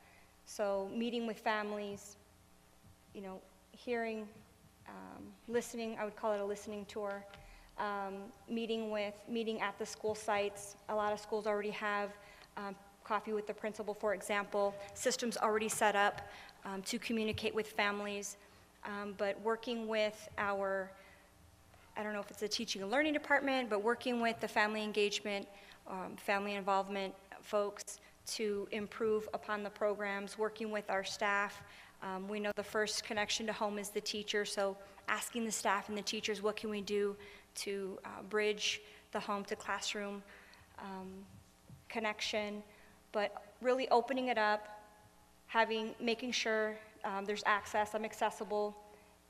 So meeting with families, hearing, listening, I would call it a listening tour, meeting at the school sites. A lot of schools already have coffee with the principal, for example, systems already set up to communicate with families, but working with our I don't know if it's the teaching and learning department, but working with the family engagement, family involvement folks to improve upon the programs, working with our staff. We know the first connection to home is the teacher, so asking the staff and the teachers, what can we do to bridge the home to classroom connection, but really opening it up, making sure there's access, I'm accessible,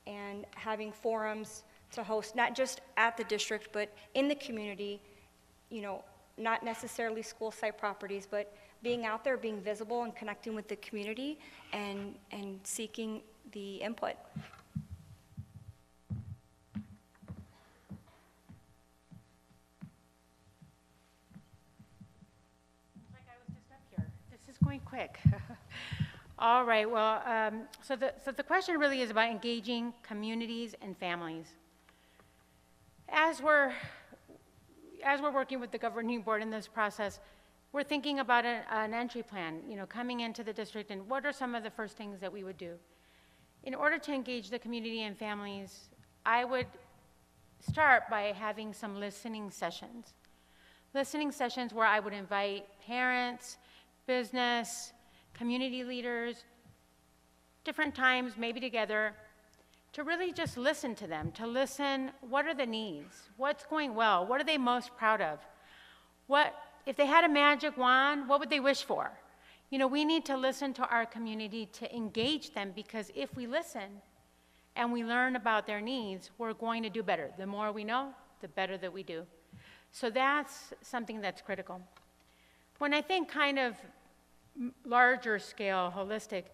and having forums to host, not just at the district, but in the community, not necessarily school site properties, but being out there, being visible and connecting with the community and seeking the input. Like I was just up here. This is going quick. All right, well, so the question really is about engaging communities and families. As we're working with the governing board in this process, we're thinking about an entry plan, coming into the district, and what are some of the first things that we would do? In order to engage the community and families, I would start by having some listening sessions. Listening sessions where I would invite parents, business, community leaders, different times, maybe together, to really just listen to them, to listen, what are the needs? What's going well? What are they most proud of? If they had a magic wand, what would they wish for? We need to listen to our community to engage them, because if we listen and we learn about their needs, we're going to do better. The more we know, the better that we do. So that's something that's critical. When I think kind of larger scale, holistic,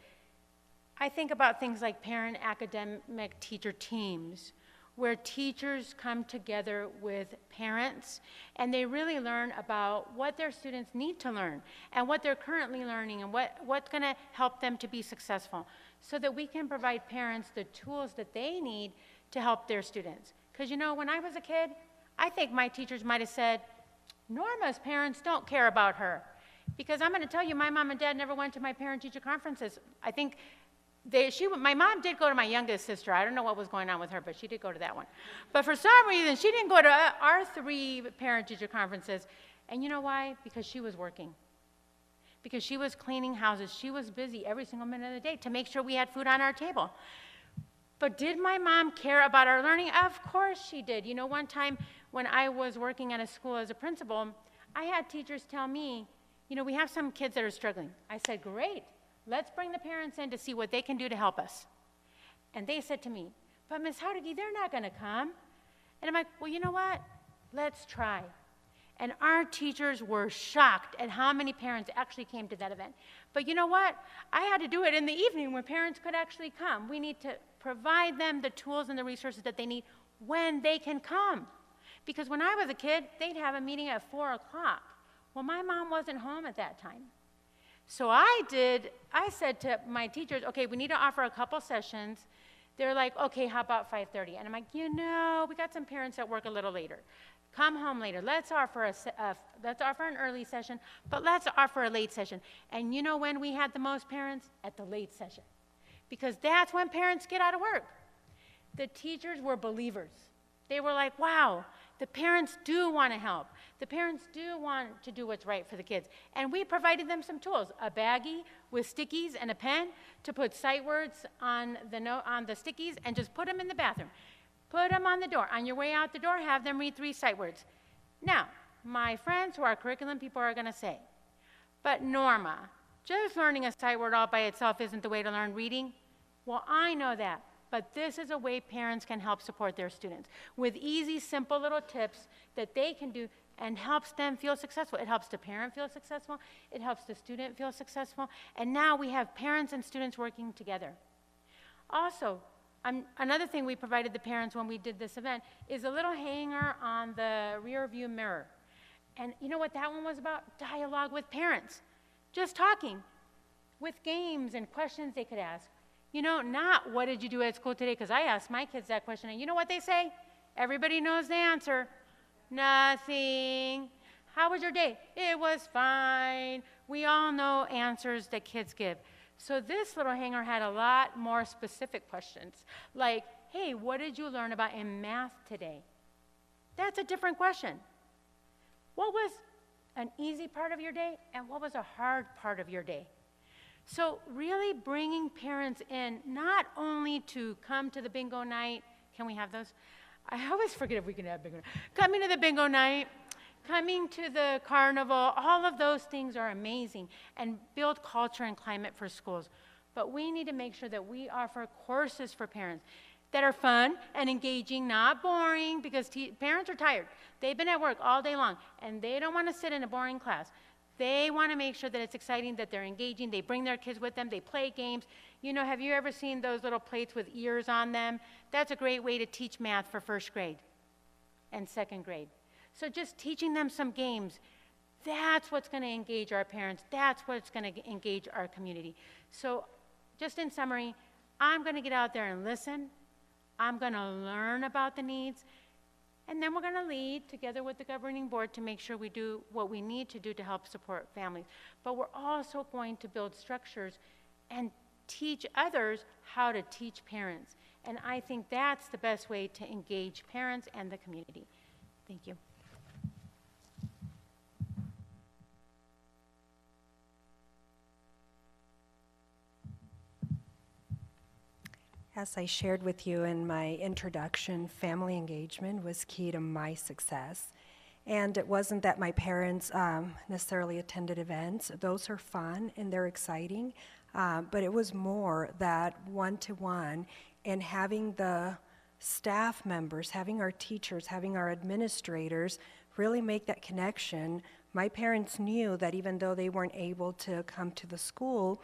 I think about things like parent, academic, teacher teams, where teachers come together with parents and they really learn about what their students need to learn and what they're currently learning and what's going to help them to be successful, so that we can provide parents the tools that they need to help their students. Because when I was a kid, I think my teachers might have said, Norma's parents don't care about her. Because I'm going to tell you, my mom and dad never went to my parent-teacher conferences. I think my mom did go to my youngest sister. I don't know what was going on with her, but she did go to that one. But for some reason, she didn't go to our 3 parent-teacher conferences. And you know why? Because she was working. Because she was cleaning houses. She was busy every single minute of the day to make sure we had food on our table. But did my mom care about our learning? Of course she did. One time when I was working at a school as a principal, I had teachers tell me, we have some kids that are struggling. I said, great. Let's bring the parents in to see what they can do to help us. And they said to me, but Ms. Howdeggy, they're not going to come. And I'm like, well, you know what? Let's try. And our teachers were shocked at how many parents actually came to that event. But you know what? I had to do it in the evening when parents could actually come. We need to provide them the tools and the resources that they need when they can come. Because when I was a kid, they'd have a meeting at 4 o'clock. Well, my mom wasn't home at that time. So I said to my teachers, okay, we need to offer a couple sessions. They're like, okay, how about 5:30? And I'm like, we got some parents that work a little later. Come home later. Let's offer an early session, but let's offer a late session. And you know when we had the most parents? At the late session. Because that's when parents get out of work. The teachers were believers. They were like, wow, the parents do want to help. The parents do want to do what's right for the kids. And we provided them some tools, a baggie with stickies and a pen to put sight words on the stickies and just put them in the bathroom. Put them on the door. On your way out the door, have them read 3 sight words. Now, my friends who are curriculum people are going to say, but Norma, just learning a sight word all by itself isn't the way to learn reading. Well, I know that. But this is a way parents can help support their students with easy, simple little tips that they can do and helps them feel successful. It helps the parent feel successful. It helps the student feel successful. And now we have parents and students working together. Also, another thing we provided the parents when we did this event is a little hanger on the rear view mirror. And you know what that one was about? Dialogue with parents. Just talking with games and questions they could ask. Not what did you do at school today? Because I asked my kids that question, and you know what they say? Everybody knows the answer. Nothing. How was your day? It was fine. We all know answers that kids give. So this little hanger had a lot more specific questions, like, hey, what did you learn about in math today? That's a different question. What was an easy part of your day and what was a hard part of your day? So really bringing parents in, not only to come to the bingo night, can we have those? I always forget if we can have bingo night. Coming to the bingo night, coming to the carnival, all of those things are amazing and build culture and climate for schools. But we need to make sure that we offer courses for parents that are fun and engaging, not boring, because parents are tired. They've been at work all day long, and they don't want to sit in a boring class. They want to make sure that it's exciting, that they're engaging. They bring their kids with them. They play games. You know, have you ever seen those little plates with ears on them? That's a great way to teach math for first grade and second grade. So just teaching them some games, that's what's going to engage our parents. That's what's going to engage our community. So just in summary, I'm going to get out there and listen. I'm going to learn about the needs. And then we're going to lead together with the governing board to make sure we do what we need to do to help support families. But we're also going to build structures and teach others how to teach parents. And I think that's the best way to engage parents and the community. Thank you. As I shared with you in my introduction, family engagement was key to my success. And it wasn't that my parents necessarily attended events. Those are fun and they're exciting, but it was more that one-to-one and having the staff members, having our teachers, having our administrators really make that connection. My parents knew that even though they weren't able to come to the school,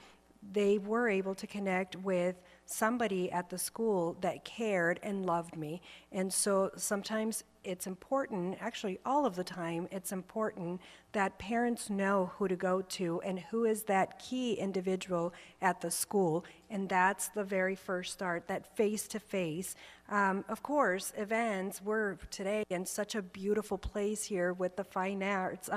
they were able to connect with somebody at the school that cared and loved me. And so sometimes it's important, actually all of the time, it's important that parents know who to go to and who is that key individual at the school. And that's the very first start, that face-to-face. Of course, events, we're today in such a beautiful place here with the fine arts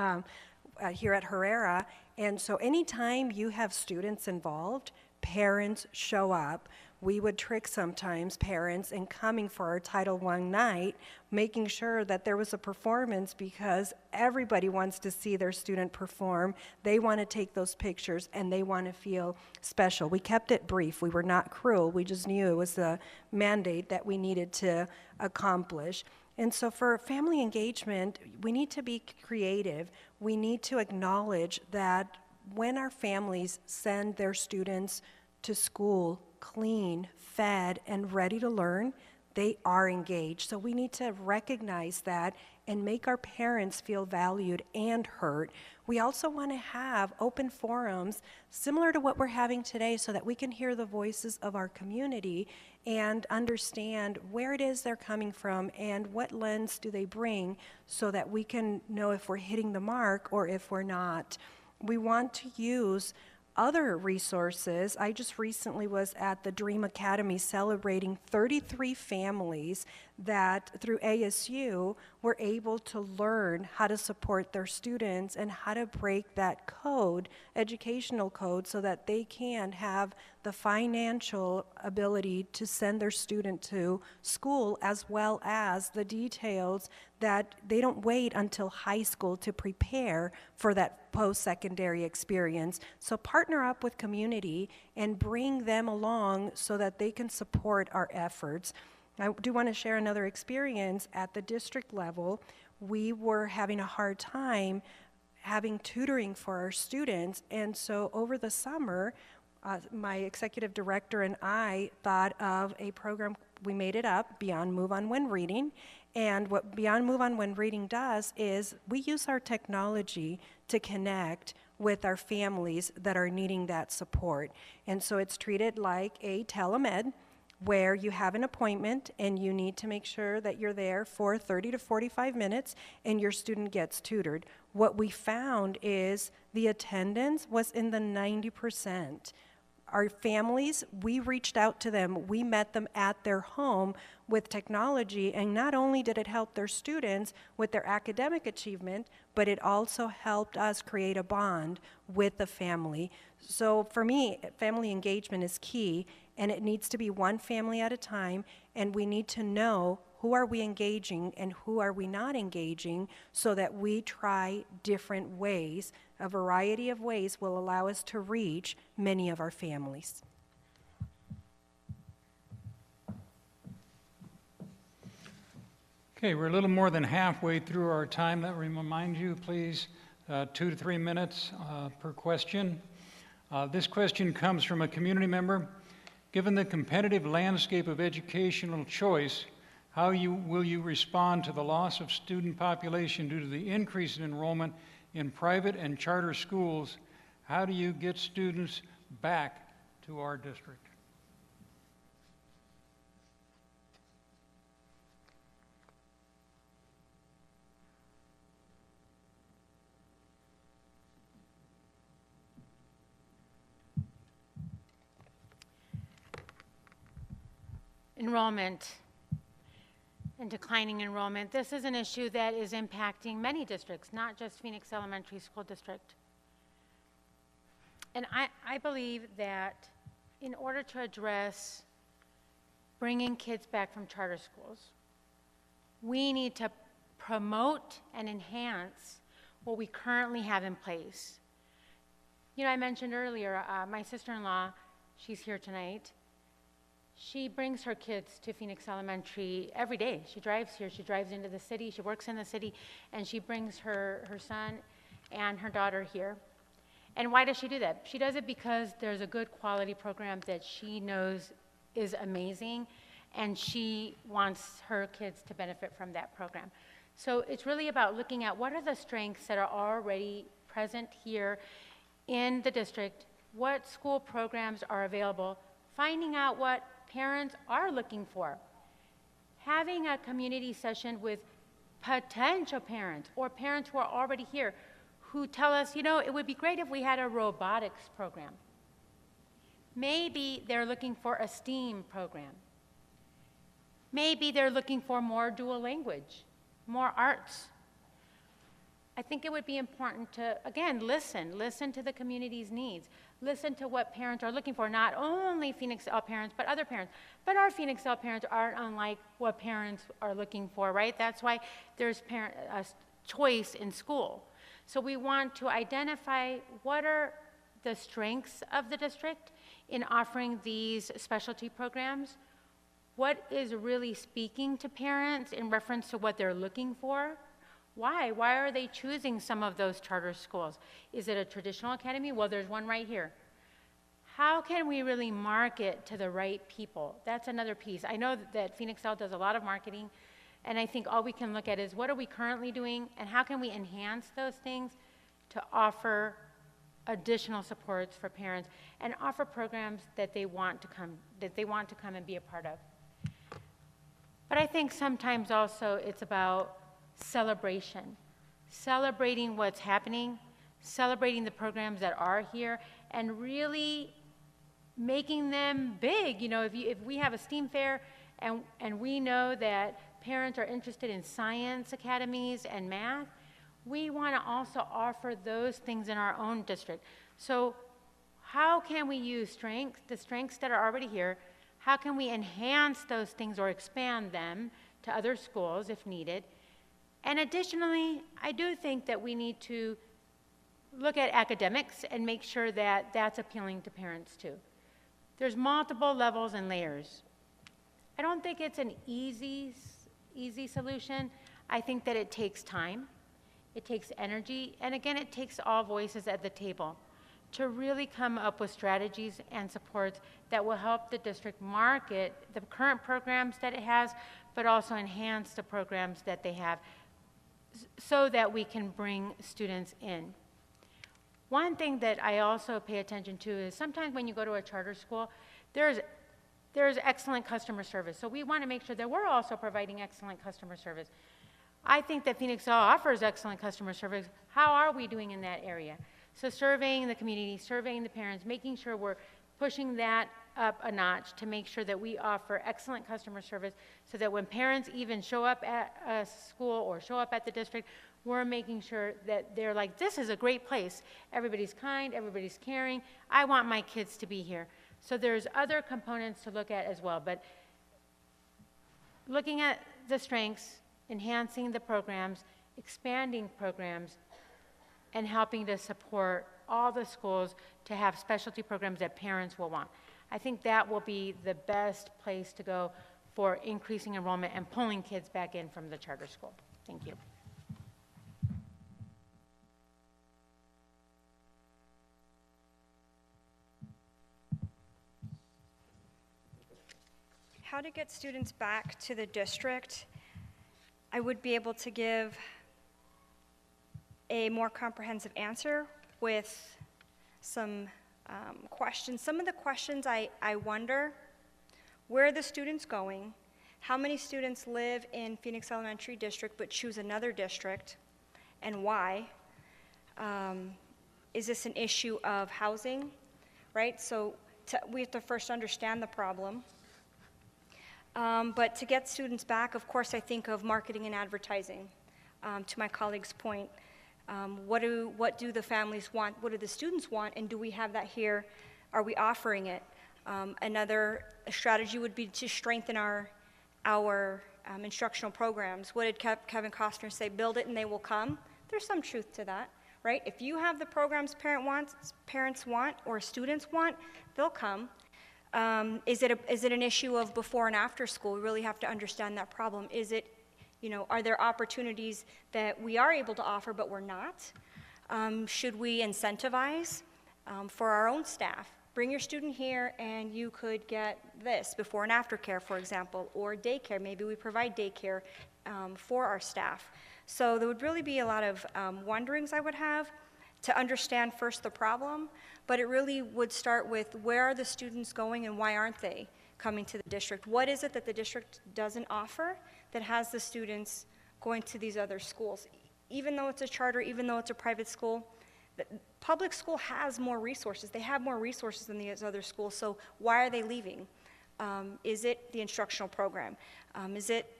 here at Herrera. And so anytime you have students involved, parents show up. We would trick sometimes parents in coming for our Title I night, making sure that there was a performance because everybody wants to see their student perform. They want to take those pictures and they want to feel special. We kept it brief. We were not cruel. We just knew it was a mandate that we needed to accomplish. And so for family engagement, we need to be creative. We need to acknowledge that when our families send their students to school clean, fed, and ready to learn, they are engaged. So we need to recognize that and make our parents feel valued and heard. We also want to have open forums similar to what we're having today so that we can hear the voices of our community and understand where it is they're coming from and what lens do they bring so that we can know if we're hitting the mark or if we're not. We want to use other resources. I just recently was at the Dream Academy celebrating 33 families that through ASU were able to learn how to support their students and how to break that code, educational code, so that they can have the financial ability to send their student to school, as well as the details that they don't wait until high school to prepare for that post-secondary experience. So partner up with community and bring them along so that they can support our efforts. I do want to share another experience at the district level. We were having a hard time having tutoring for our students, and so over the summer, my executive director and I thought of a program. We made it up, Beyond Move On When Reading, and what Beyond Move On When Reading does is we use our technology to connect with our families that are needing that support. And so it's treated like a telemed, where you have an appointment and you need to make sure that you're there for 30 to 45 minutes and your student gets tutored. What we found is the attendance was in the 90%. Our families, we reached out to them, we met them at their home with technology, and not only did it help their students with their academic achievement, but it also helped us create a bond with the family. So for me, family engagement is key, and it needs to be one family at a time, and we need to know who are we engaging and who are we not engaging, so that we try different ways. A variety of ways will allow us to reach many of our families. Okay, we're a little more than halfway through our time. Let me remind you, please, 2 to 3 minutes per question. This question comes from a community member. Given the competitive landscape of educational choice, how will you respond to the loss of student population due to the increase in enrollment in private and charter schools? How do you get students back to our district? Enrollment and declining enrollment. This is an issue that is impacting many districts, not just Phoenix Elementary School District. And I believe that in order to address bringing kids back from charter schools, we need to promote and enhance what we currently have in place. You know, I mentioned earlier, my sister-in-law, she's here tonight. She brings her kids to Phoenix Elementary every day. She drives here, she drives into the city, she works in the city, and she brings her son and her daughter here. And why does she do that? She does it because there's a good quality program that she knows is amazing, and she wants her kids to benefit from that program. So it's really about looking at what are the strengths that are already present here in the district, what school programs are available, finding out what parents are looking for. Having a community session with potential parents or parents who are already here who tell us, you know, it would be great if we had a robotics program. Maybe they're looking for a STEAM program. Maybe they're looking for more dual language, more arts. I think it would be important to, again, listen to the community's needs. Listen to what parents are looking for, not only Phoenix L parents, but other parents. But our Phoenix L parents aren't unlike what parents are looking for, right? That's why there's a choice in school. So we want to identify what are the strengths of the district in offering these specialty programs, what is really speaking to parents in reference to what they're looking for. Why? Why are they choosing some of those charter schools? Is it a traditional academy? Well, there's one right here. How can we really market to the right people? That's another piece. I know that Phoenix L does a lot of marketing, and I think all we can look at is what are we currently doing, and how can we enhance those things to offer additional supports for parents and offer programs that they want to come and be a part of. But I think sometimes also it's about celebration, celebrating what's happening, celebrating the programs that are here, and really making them big. You know, if we have a STEAM fair and we know that parents are interested in science academies and math, we want to also offer those things in our own district. So how can we use the strengths that are already here, how can we enhance those things or expand them to other schools if needed? And additionally, I do think that we need to look at academics and make sure that that's appealing to parents too. There's multiple levels and layers. I don't think it's an easy solution. I think that it takes time, it takes energy, and again, it takes all voices at the table to really come up with strategies and supports that will help the district market the current programs that it has, but also enhance the programs that they have so that we can bring students in. One thing that I also pay attention to is sometimes when you go to a charter school, there's excellent customer service. So we want to make sure that we're also providing excellent customer service. I think that Phoenix L offers excellent customer service. How are we doing in that area? So surveying the community, surveying the parents, making sure we're pushing that up a notch to make sure that we offer excellent customer service so that when parents even show up at a school or show up at the district, we're making sure that they're like, this is a great place. Everybody's kind, everybody's caring. I want my kids to be here. So there's other components to look at as well. But looking at the strengths, enhancing the programs, expanding programs, and helping to support all the schools to have specialty programs that parents will want. I think that will be the best place to go for increasing enrollment and pulling kids back in from the charter school. Thank you. How to get students back to the district, I would be able to give a more comprehensive answer with some questions. Some of the questions I wonder, where are the students going? How many students live in Phoenix Elementary District but choose another district, and why? Is this an issue of housing, right? So we have to first understand the problem. But to get students back, of course, I think of marketing and advertising. To my colleague's point, what do the families want? What do the students want? And do we have that here? Are we offering it? Another strategy would be to strengthen our instructional programs. What did Kevin Costner say? Build it and they will come. There's some truth to that, right? If you have the programs parents want or students want, they'll come. Is it an issue of before and after school? We really have to understand that problem. Is it, are there opportunities that we are able to offer but we're not? Should we incentivize for our own staff? Bring your student here and you could get this, before and after care, for example, or daycare. Maybe we provide daycare for our staff. So there would really be a lot of wonderings I would have to understand first the problem, but it really would start with where are the students going and why aren't they coming to the district? What is it that the district doesn't offer that has the students going to these other schools? Even though it's a charter, even though it's a private school, the public school has more resources. They have more resources than these other schools, so why are they leaving? Is it the instructional program? Is it,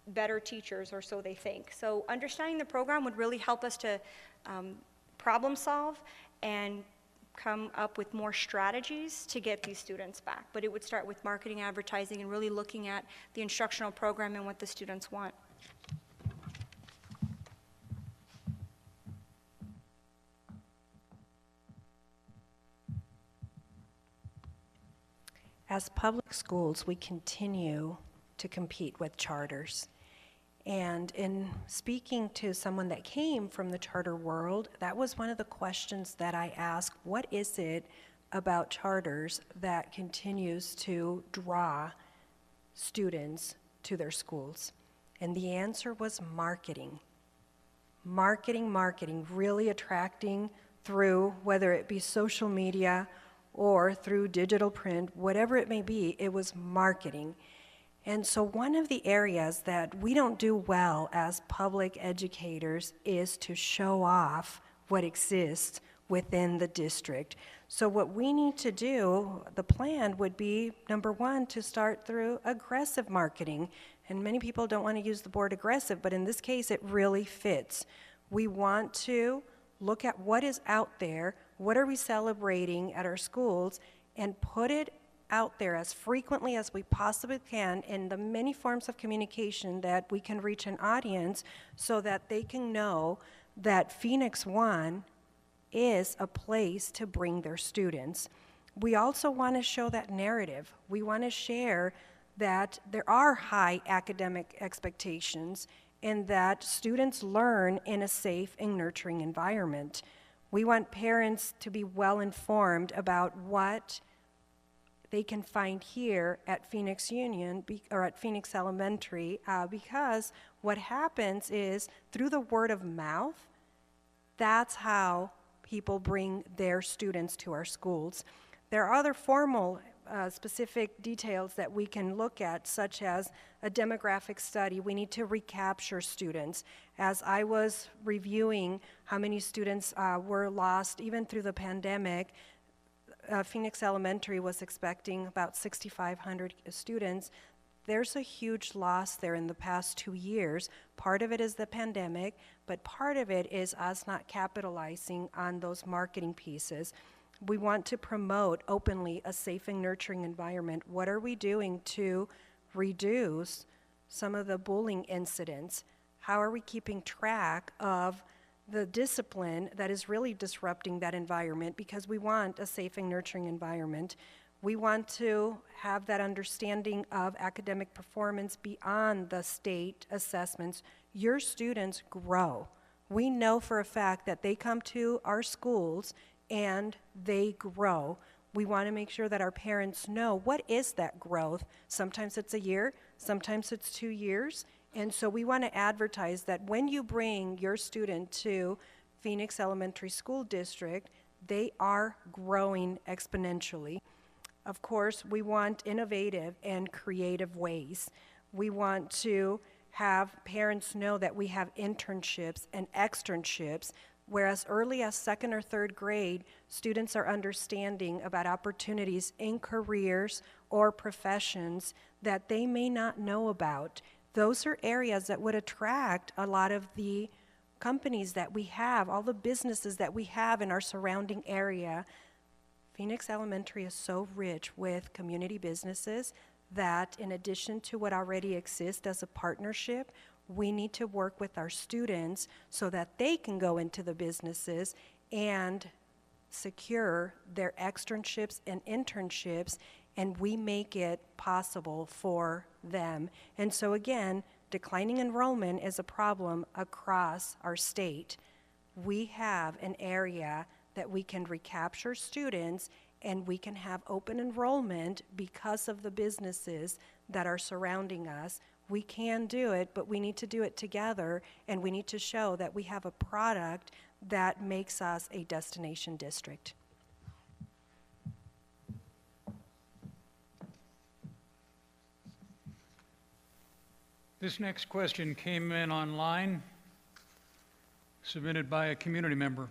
better teachers, or so they think? So understanding the program would really help us to problem solve and come up with more strategies to get these students back. But it would start with marketing, advertising, and really looking at the instructional program and what the students want. As public schools, we continue to compete with charters. And in speaking to someone that came from the charter world, that was one of the questions that I asked. What is it about charters that continues to draw students to their schools? And the answer was marketing. Marketing, really attracting through, whether it be social media or through digital print, whatever it may be, it was marketing. And so one of the areas that we don't do well as public educators is to show off what exists within the district. So what we need to do, the plan would be, number one, to start through aggressive marketing. And many people don't want to use the word aggressive, but in this case, it really fits. We want to look at what is out there, what are we celebrating at our schools, and put it out there as frequently as we possibly can in the many forms of communication that we can reach an audience so that they can know that Phoenix One is a place to bring their students. We also want to show that narrative. We want to share that there are high academic expectations and that students learn in a safe and nurturing environment. We want parents to be well informed about what they can find here at Phoenix Union or at Phoenix Elementary because what happens is through the word of mouth, that's how people bring their students to our schools. There are other formal specific details that we can look at, such as a demographic study. We need to recapture students. As I was reviewing how many students were lost even through the pandemic, Phoenix Elementary was expecting about 6,500 students. There's a huge loss there in the past 2 years. Part of it is the pandemic, but part of it is us not capitalizing on those marketing pieces. We want to promote openly a safe and nurturing environment. What are we doing to reduce some of the bullying incidents? How are we keeping track of the discipline that is really disrupting that environment? Because we want a safe and nurturing environment. We want to have that understanding of academic performance beyond the state assessments. Your students grow. We know for a fact that they come to our schools and they grow. We want to make sure that our parents know what is that growth. Sometimes it's a year, sometimes it's 2 years. And so we want to advertise that when you bring your student to Phoenix Elementary School District, they are growing exponentially. Of course, we want innovative and creative ways. We want to have parents know that we have internships and externships, where as early as 2nd or 3rd grade, students are understanding about opportunities in careers or professions that they may not know about. Those are areas that would attract a lot of the companies that we have, all the businesses that we have in our surrounding area. Phoenix Elementary is so rich with community businesses that in addition to what already exists as a partnership, we need to work with our students so that they can go into the businesses and secure their externships and internships, and we make it possible for them. And so again, declining enrollment is a problem across our state. We have an area that we can recapture students and we can have open enrollment because of the businesses that are surrounding us. We can do it, but we need to do it together, and we need to show that we have a product that makes us a destination district. This next question came in online, submitted by a community member.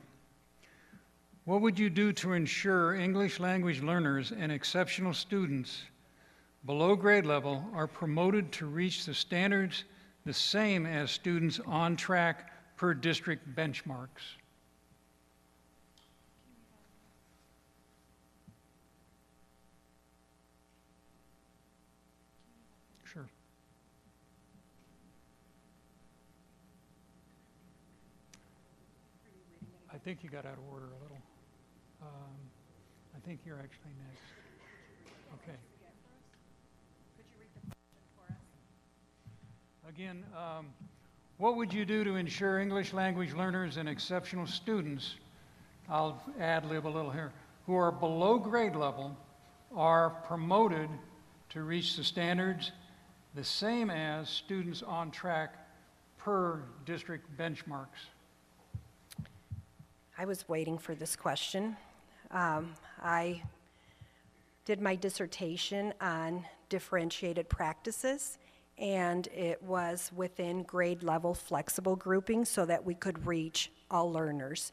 What would you do to ensure English language learners and exceptional students below grade level are promoted to reach the standards the same as students on track per district benchmarks? Sure. I think you got out of order a little. I think you're actually next. Okay. Again, what would you do to ensure English language learners and exceptional students, I'll ad-lib a little here, who are below grade level are promoted to reach the standards the same as students on track per district benchmarks? I was waiting for this question. I did my dissertation on differentiated practices, and it was within grade level flexible grouping so that we could reach all learners.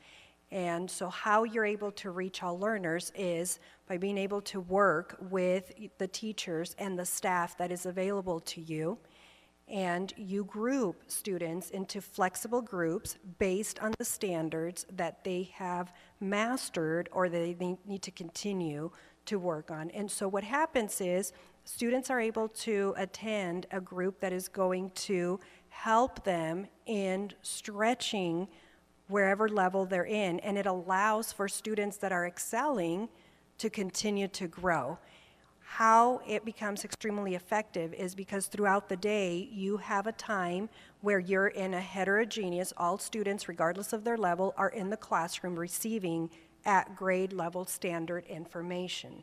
And so how you're able to reach all learners is by being able to work with the teachers and the staff that is available to you. And you group students into flexible groups based on the standards that they have mastered or they need to continue to work on. And so what happens is students are able to attend a group that is going to help them in stretching wherever level they're in, and it allows for students that are excelling to continue to grow. How it becomes extremely effective is because throughout the day you have a time where you're in a heterogeneous, all students regardless of their level are in the classroom receiving at grade level standard information.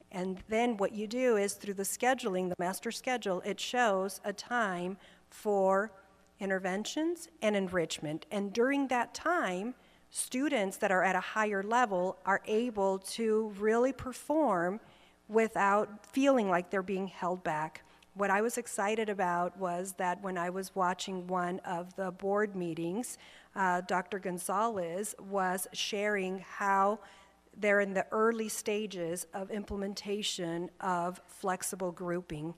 And then what you do is through the scheduling, the master schedule, it shows a time for interventions and enrichment. And during that time, students that are at a higher level are able to really perform without feeling like they're being held back. What I was excited about was that when I was watching one of the board meetings, Dr. Gonzalez was sharing how they're in the early stages of implementation of flexible grouping.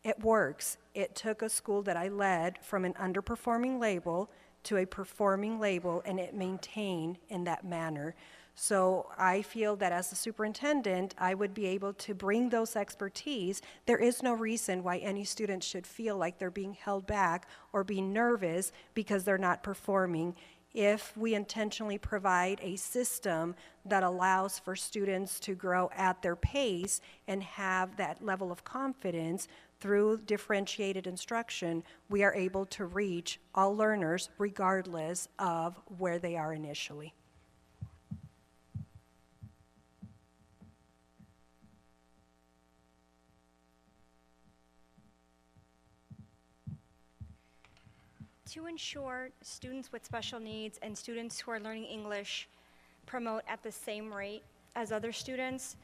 It works. It took a school that I led from an underperforming label to a performing label, and it maintained in that manner. So I feel that as the superintendent, I would be able to bring those expertise. There is no reason why any student should feel like they're being held back or being nervous because they're not performing. If we intentionally provide a system that allows for students to grow at their pace and have that level of confidence through differentiated instruction, we are able to reach all learners regardless of where they are initially. To ensure students with special needs and students who are learning English promote at the same rate as other students,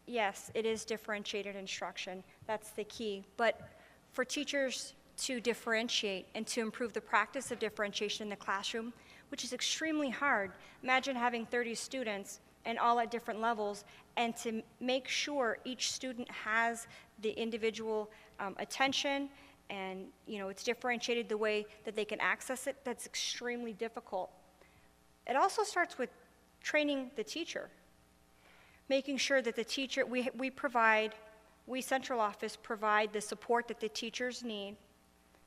yes, it is differentiated instruction. That's the key. But for teachers to differentiate and to improve the practice of differentiation in the classroom, which is extremely hard, imagine having 30 students and all at different levels, and to make sure each student has the individual attention and it's differentiated the way that they can access it, that's extremely difficult. It also starts with training the teacher, making sure that the teacher, we central office provide the support that the teachers need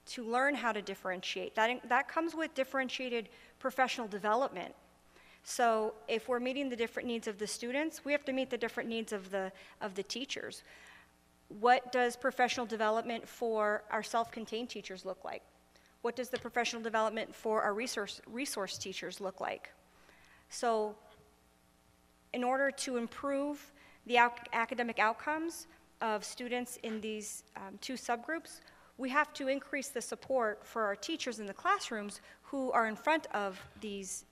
to learn how to differentiate. That comes with differentiated professional development. So if we're meeting the different needs of the students, we have to meet the different needs of the teachers. What does professional development for our self-contained teachers look like? What does the professional development for our resource teachers look like? So in order to improve the academic outcomes of students in these two subgroups, we have to increase the support for our teachers in the classrooms who are in front of these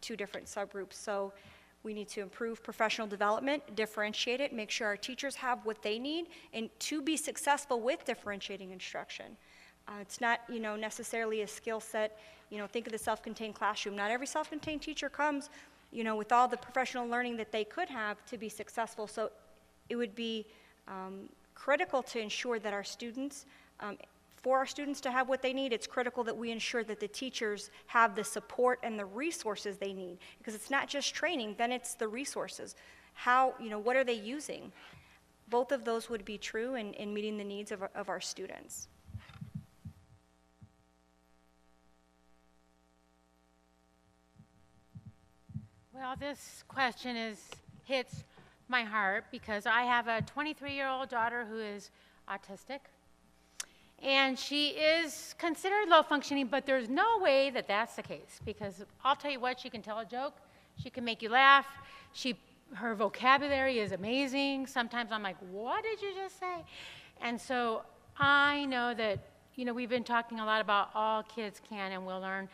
two different subgroups. So we need to improve professional development, differentiate it, make sure our teachers have what they need, and to be successful with differentiating instruction. It's not, necessarily a skill set. Think of the self-contained classroom. Not every self-contained teacher comes, with all the professional learning that they could have to be successful. So it would be critical to ensure that our students, for our students to have what they need, it's critical that we ensure that the teachers have the support and the resources they need. Because it's not just training, then it's the resources. How, what are they using? Both of those would be true in meeting the needs of our students. Well, this question hits my heart because I have a 23-year-old daughter who is autistic. And she is considered low functioning, but there's no way that that's the case, because I'll tell you what, she can tell a joke, she can make you laugh, her vocabulary is amazing. Sometimes I'm like, what did you just say? And so I know that, we've been talking a lot about all kids can and will learn,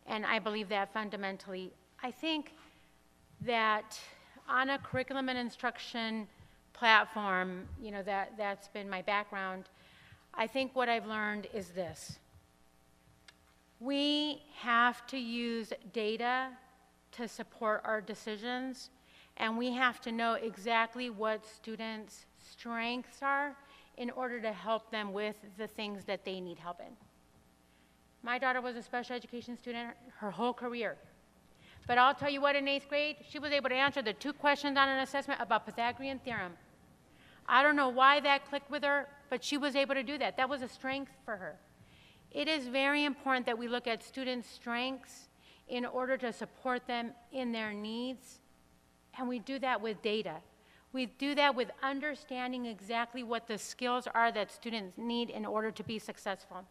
and I believe that fundamentally. I think that on a curriculum and instruction platform, that's been my background. I think what I've learned is this. We have to use data to support our decisions, and we have to know exactly what students' strengths are in order to help them with the things that they need help in. My daughter was a special education student her whole career. But I'll tell you what, in 8th grade, she was able to answer the 2 questions on an assessment about Pythagorean theorem. I don't know why that clicked with her, but she was able to do that. That was a strength for her. It is very important that we look at students' strengths in order to support them in their needs, and we do that with data. We do that with understanding exactly what the skills are that students need in order to be successful.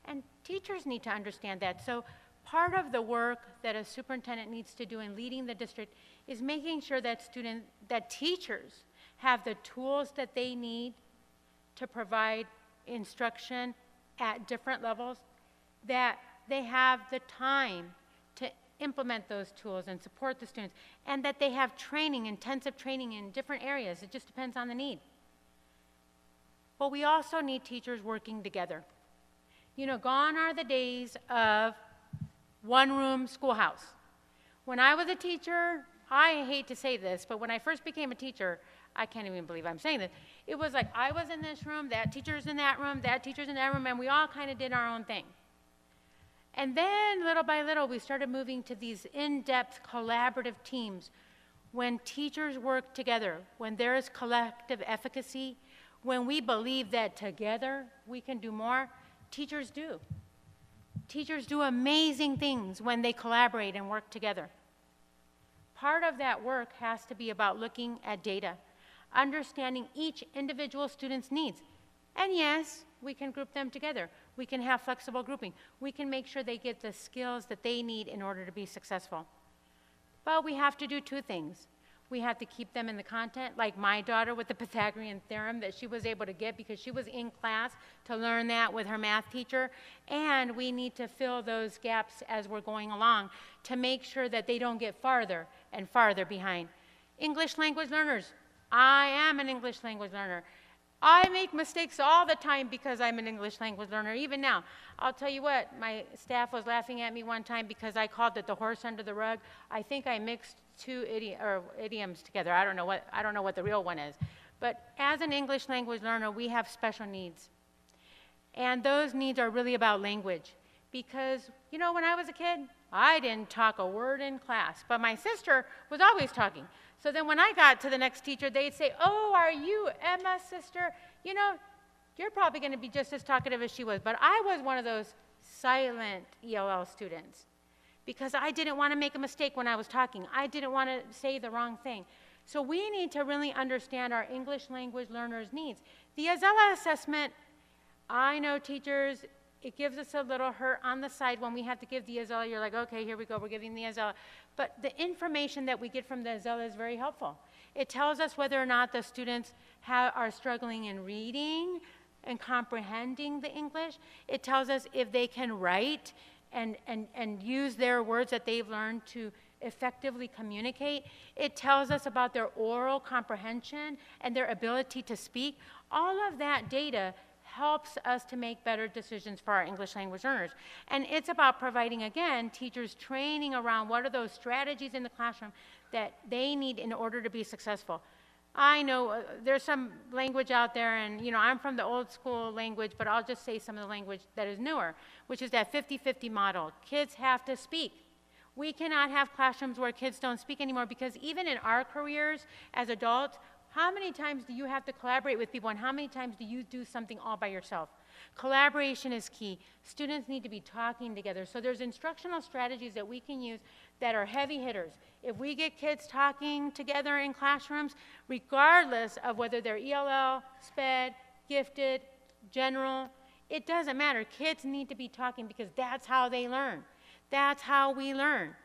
And teachers need to understand that. So part of the work that a superintendent needs to do in leading the district is making sure that teachers have the tools that they need to provide instruction at different levels, that they have the time to implement those tools and support the students, and that they have training, intensive training in different areas. It just depends on the need. But we also need teachers working together. Gone are the days of one-room schoolhouse. When I was a teacher, I hate to say this, but when I first became a teacher, I can't even believe I'm saying this, it was like I was in this room, that teacher's in that room, that teacher's in that room, and we all kind of did our own thing. And then little by little, we started moving to these in-depth collaborative teams. When teachers work together, when there is collective efficacy, when we believe that together we can do more, teachers do. Teachers do amazing things when they collaborate and work together. Part of that work has to be about looking at data, understanding each individual student's needs. And yes, we can group them together. We can have flexible grouping. We can make sure they get the skills that they need in order to be successful. But we have to do two things. We have to keep them in the content, like my daughter with the Pythagorean theorem that she was able to get because she was in class to learn that with her math teacher. And we need to fill those gaps as we're going along to make sure that they don't get farther and farther behind. English language learners, I am an English language learner. I make mistakes all the time because I'm an English language learner, even now. I'll tell you what, my staff was laughing at me one time because I called it the horse under the rug. I think I mixed two idioms together. I don't know what the real one is. But as an English language learner, we have special needs. And those needs are really about language. Because, you know, when I was a kid, I didn't talk a word in class, but my sister was always talking. So then when I got to the next teacher, they'd say, "Oh, are you Emma's sister? You know, you're probably going to be just as talkative as she was." But I was one of those silent ELL students because I didn't want to make a mistake when I was talking. I didn't want to say the wrong thing. So we need to really understand our English language learners' needs. The Azella assessment, I know teachers, it gives us a little hurt on the side when we have to give the Azella. You're like, okay, here we go, we're giving the Azella. But the information that we get from the Azella is very helpful. It tells us whether or not the students are struggling in reading and comprehending the English. It tells us if they can write and use their words that they've learned to effectively communicate. It tells us about their oral comprehension and their ability to speak. All of that data helps us to make better decisions for our English language learners. And it's about providing, again, teachers training around what are those strategies in the classroom that they need in order to be successful. I know there's some language out there, and you know, I'm from the old school language, but I'll just say some of the language that is newer, which is that 50-50 model. Kids have to speak. We cannot have classrooms where kids don't speak anymore, because even in our careers as adults, how many times do you have to collaborate with people, and how many times do you do something all by yourself? Collaboration is key. Students need to be talking together. So there's instructional strategies that we can use that are heavy hitters. If we get kids talking together in classrooms, regardless of whether they're ELL, SPED, gifted, general, it doesn't matter. Kids need to be talking because that's how they learn. That's how we learn.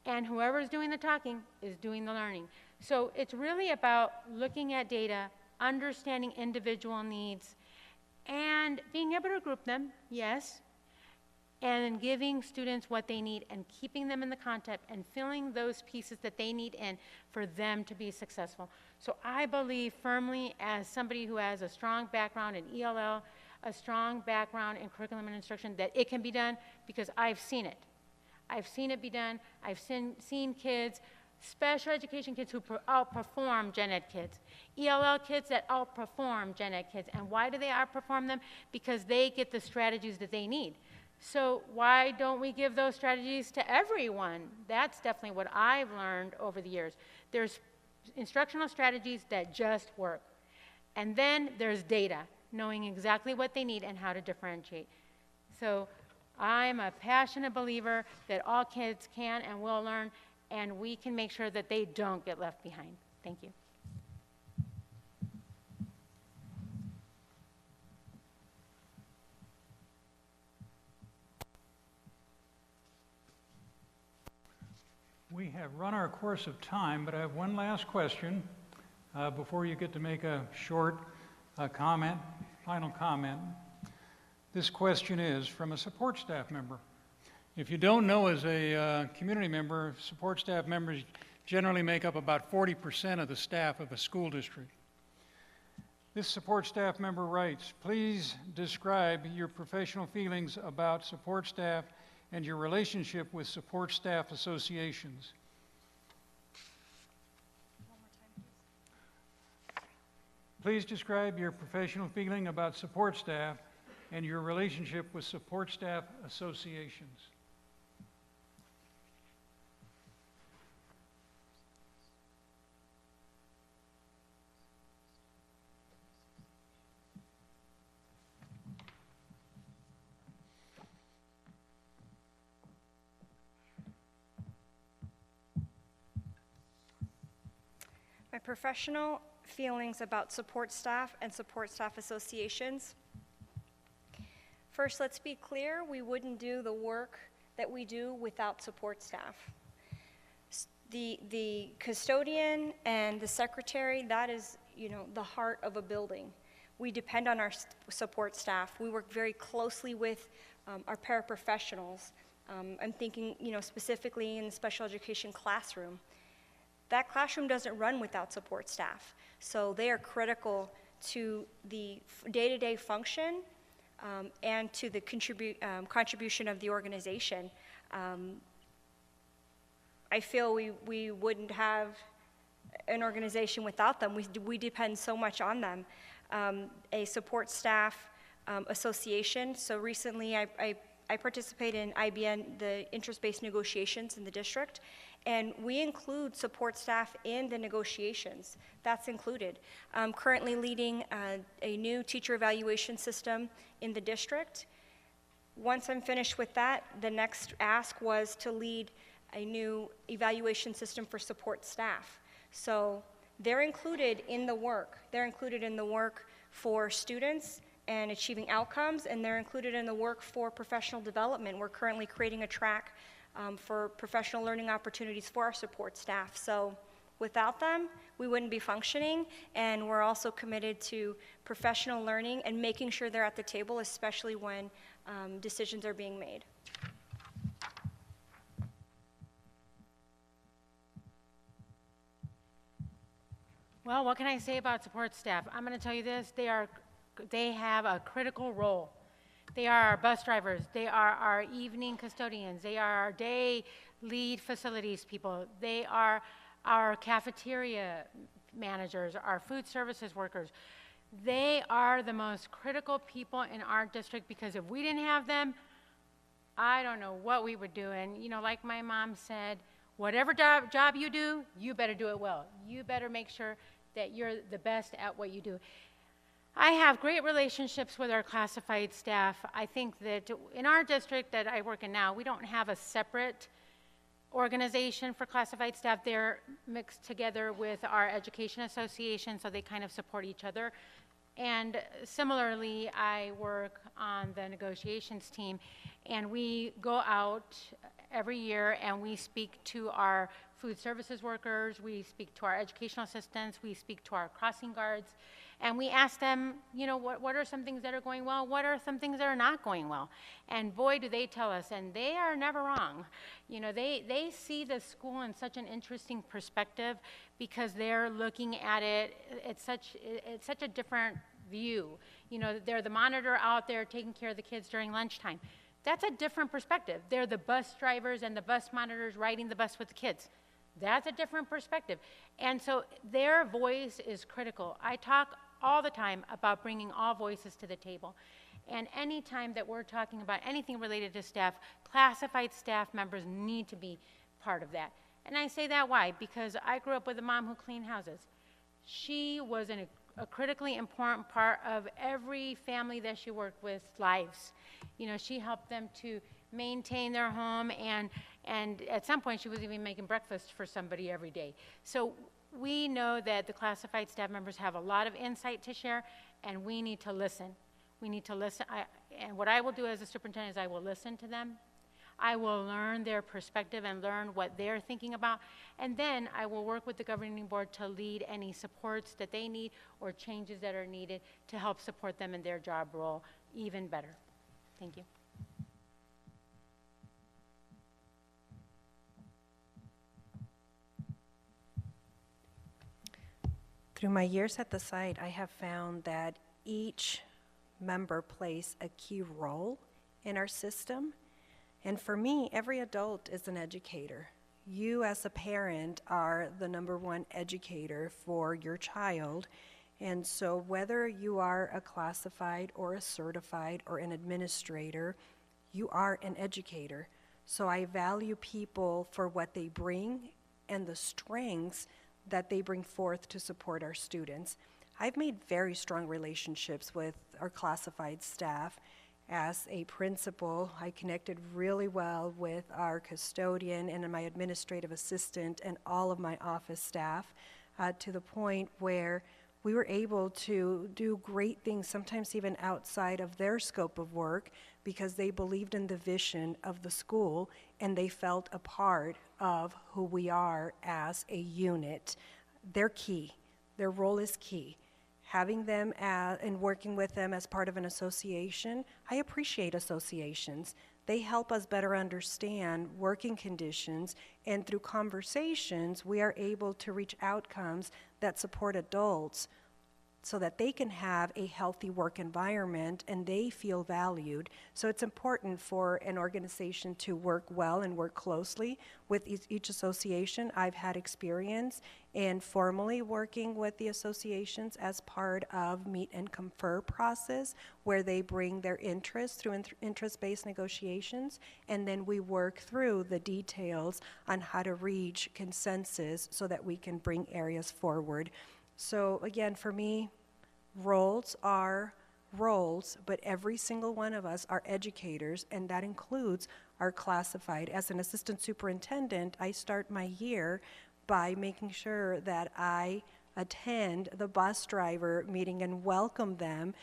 And whoever's doing the talking is doing the learning. So it's really about looking at data, understanding individual needs, and being able to group them, yes, and giving students what they need and keeping them in the content and filling those pieces that they need in for them to be successful. So I believe firmly, as somebody who has a strong background in ELL, a strong background in curriculum and instruction, that it can be done because I've seen it. I've seen it be done. I've seen kids, special education kids who outperform gen ed kids, ELL kids that outperform gen ed kids. And why do they outperform them? Because they get the strategies that they need. So why don't we give those strategies to everyone? That's definitely what I've learned over the years. There's instructional strategies that just work. And then there's data, knowing exactly what they need and how to differentiate. So I'm a passionate believer that all kids can and will learn, and we can make sure that they don't get left behind. Thank you. We have run our course of time, but I have one last question before you get to make a short final comment. This question is from a support staff member. If you don't know, as a community member, support staff members generally make up about 40% of the staff of a school district. This support staff member writes, please describe your professional feelings about support staff and your relationship with support staff associations. Please describe your professional feeling about support staff and your relationship with support staff associations. My professional feelings about support staff and support staff associations. First, let's be clear, we wouldn't do the work that we do without support staff. The custodian and the secretary, that is, the heart of a building. We depend on our support staff. We work very closely with our paraprofessionals. I'm thinking, specifically in the special education classroom. That classroom doesn't run without support staff. So they are critical to the day-to-day function and to the contribution of the organization. I feel we wouldn't have an organization without them. We depend so much on them. A support staff association. So recently I participated in IBN, the interest-based negotiations in the district, and we include support staff in the negotiations. That's included. I'm currently leading a new teacher evaluation system in the district. Once I'm finished with that, the next ask was to lead a new evaluation system for support staff. So they're included in the work. They're included in the work for students and achieving outcomes, and they're included in the work for professional development. We're currently creating a track for professional learning opportunities for our support staff. So without them, we wouldn't be functioning, and we're also committed to professional learning and making sure they're at the table, especially when decisions are being made. Well, what can I say about support staff? I'm going to tell you this, they have a critical role. They are our bus drivers, they are our evening custodians, they are our day lead facilities people, they are our cafeteria managers, our food services workers. They are the most critical people in our district, because if we didn't have them, I don't know what we would do. And like my mom said, whatever job you do, you better do it well. You better make sure that you're the best at what you do. I have great relationships with our classified staff. I think that in our district that I work in now, we don't have a separate organization for classified staff. They're mixed together with our education association, so they kind of support each other. And similarly, I work on the negotiations team, and we go out every year and we speak to our food services workers, we speak to our educational assistants, we speak to our crossing guards, and we ask them, what are some things that are going well? What are some things that are not going well? And boy, do they tell us, and they are never wrong. They see the school in such an interesting perspective, because they're looking at it, it's such a different view. They're the monitor out there taking care of the kids during lunchtime. That's a different perspective. They're the bus drivers and the bus monitors riding the bus with the kids. That's a different perspective. And so their voice is critical. I talk all the time about bringing all voices to the table. And any time that we're talking about anything related to staff, classified staff members need to be part of that. And I say that why? Because I grew up with a mom who cleaned houses. She was a critically important part of every family that she worked with lives. She helped them to maintain their home, and at some point she was even making breakfast for somebody every day. So we know that the classified staff members have a lot of insight to share, and we need to listen. We need to listen. And what I will do as a superintendent is I will listen to them. I will learn their perspective and learn what they're thinking about, and then I will work with the governing board to lead any supports that they need or changes that are needed to help support them in their job role even better. Thank you. Through my years at the site, I have found that each member plays a key role in our system. And for me, every adult is an educator. You as a parent are the #1 educator for your child, And so whether you are a classified or a certified or an administrator, you are an educator. So I value people for what they bring and the strengths that they bring forth to support our students. I've made very strong relationships with our classified staff. As a principal, I connected really well with our custodian and my administrative assistant and all of my office staff to the point where we were able to do great things, sometimes even outside of their scope of work, because they believed in the vision of the school and they felt a part of who we are as a unit. They're key. Their role is key. Having them and working with them as part of an association, I appreciate associations. They help us better understand working conditions, and through conversations, we are able to reach outcomes that support adults so that they can have a healthy work environment and they feel valued. So it's important for an organization to work well and work closely with each association. I've had experience in formally working with the associations as part of meet and confer process, where they bring their interests through interest-based negotiations, and then we work through the details on how to reach consensus so that we can bring areas forward. So again, for me, roles are roles, but every single one of us are educators, and that includes our classified. As an assistant superintendent, I start my year by making sure that I attend the bus driver meeting and welcome them.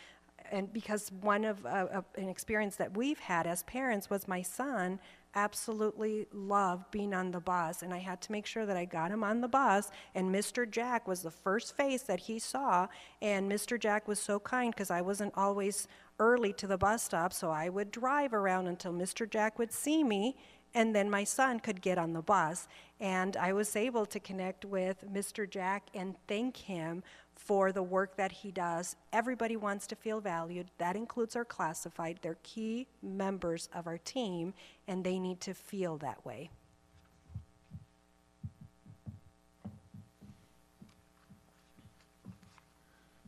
And because one of an experience that we've had as parents was my son absolutely loved being on the bus, and I had to make sure that I got him on the bus, and Mr. Jack was the first face that he saw, and Mr. Jack was so kind because I wasn't always early to the bus stop, so I would drive around until Mr. Jack would see me, and then my son could get on the bus. And I was able to connect with Mr. Jack and thank him for the work that he does. Everybody wants to feel valued. That includes our classified. They're key members of our team, and they need to feel that way.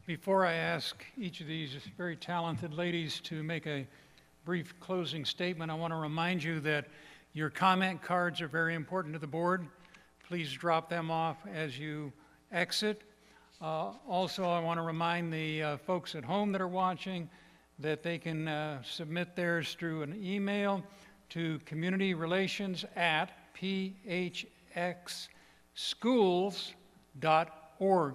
Before I ask each of these very talented ladies to make a brief closing statement, I want to remind you that your comment cards are very important to the board. Please drop them off as you exit. Also, I want to remind the folks at home that are watching that they can submit theirs through an email to communityrelations@phxschools.org.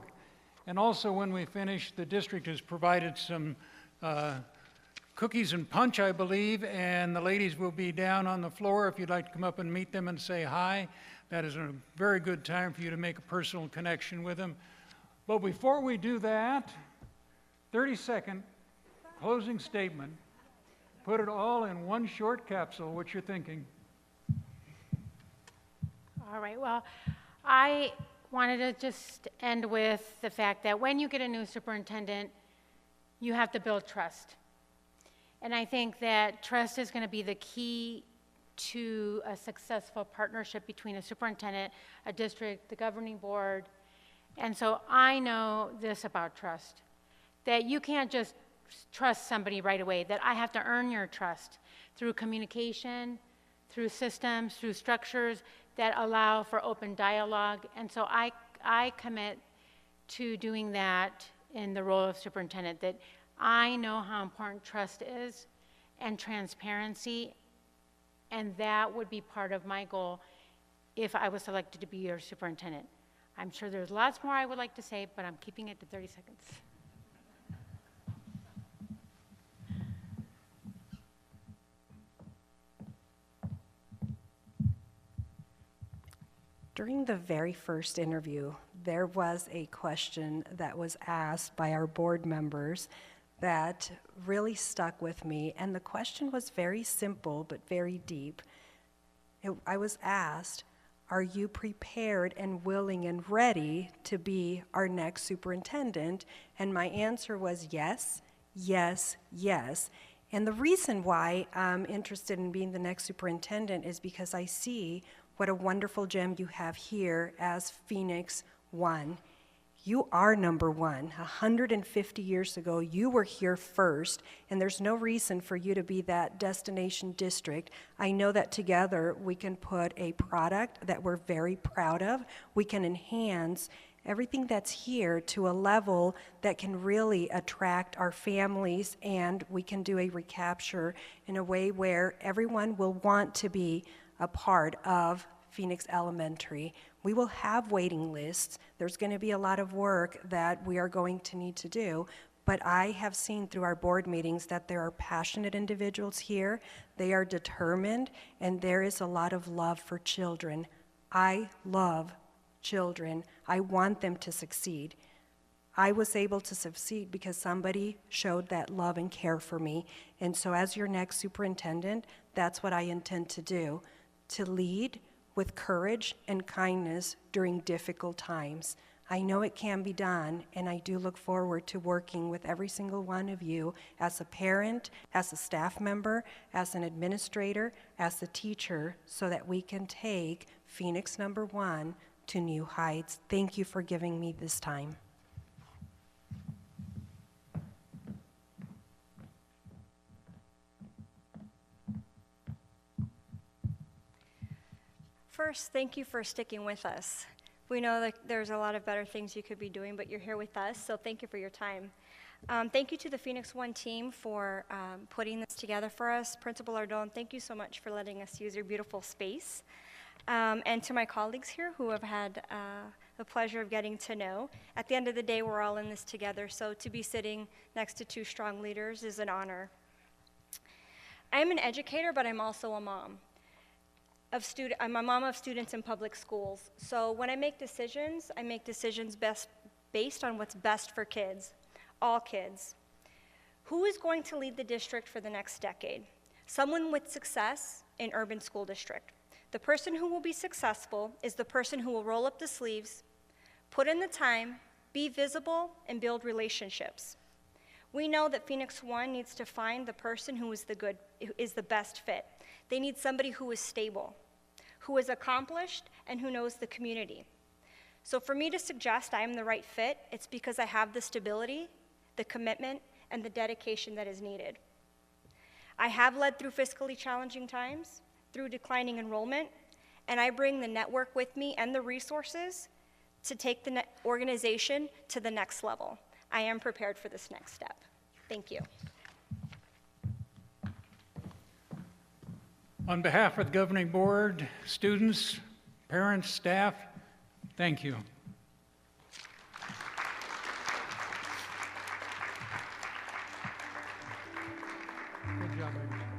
And also, when we finish, the district has provided some cookies and punch, I believe, and the ladies will be down on the floor if you'd like to come up and meet them and say hi. That is a very good time for you to make a personal connection with them. But before we do that, 30-second closing statement. Put it all in one short capsule, what you're thinking. All right, well, I wanted to just end with the fact that when you get a new superintendent, you have to build trust. And I think that trust is going to be the key to a successful partnership between a superintendent, a district, the governing board. And so I know this about trust, that you can't just trust somebody right away, that I have to earn your trust through communication, through systems, through structures that allow for open dialogue. And so I commit to doing that in the role of superintendent, that I know how important trust is and transparency, and that would be part of my goal if I was selected to be your superintendent. I'm sure there's lots more I would like to say, but I'm keeping it to 30 seconds. During the very first interview, there was a question that was asked by our board members that really stuck with me, and the question was very simple but very deep. I was asked, are you prepared and willing and ready to be our next superintendent? And my answer was yes, yes, yes. And the reason why I'm interested in being the next superintendent is because I see what a wonderful gem you have here as Phoenix 1. You are number one. 150 years ago, you were here first, and there's no reason for you to be that destination district. I know that together we can put a product that we're very proud of. We can enhance everything that's here to a level that can really attract our families, and we can do a recapture in a way where everyone will want to be a part of Phoenix Elementary. We will have waiting lists. There's going to be a lot of work that we are going to need to do, but I have seen through our board meetings that there are passionate individuals here. They are determined, and there is a lot of love for children. I love children. I want them to succeed. I was able to succeed because somebody showed that love and care for me. And so as your next superintendent, that's what I intend to do, to lead with courage and kindness during difficult times. I know it can be done, and I do look forward to working with every single one of you as a parent, as a staff member, as an administrator, as a teacher, so that we can take Phoenix #1 to new heights. Thank you for giving me this time. First, thank you for sticking with us. We know that there's a lot of better things you could be doing, but you're here with us, so thank you for your time. Thank you to the Phoenix One team for putting this together for us. Principal Ardon, thank you so much for letting us use your beautiful space. And to my colleagues here who have had the pleasure of getting to know. At the end of the day, we're all in this together, so to be sitting next to two strong leaders is an honor. I'm an educator, but I'm also a mom. I'm a mom of students in public schools. So when I make decisions based on what's best for kids, all kids. Who is going to lead the district for the next decade? Someone with success in urban school district. The person who will be successful is the person who will roll up the sleeves, put in the time, be visible, and build relationships. We know that Phoenix One needs to find the person who is the best fit. They need somebody who is stable, who is accomplished, and who knows the community. So for me to suggest I am the right fit, it's because I have the stability, the commitment, and the dedication that is needed. I have led through fiscally challenging times, through declining enrollment, and I bring the network with me and the resources to take the organization to the next level. I am prepared for this next step. Thank you. On behalf of the governing board, students, parents, staff, thank you. Good job, ladies.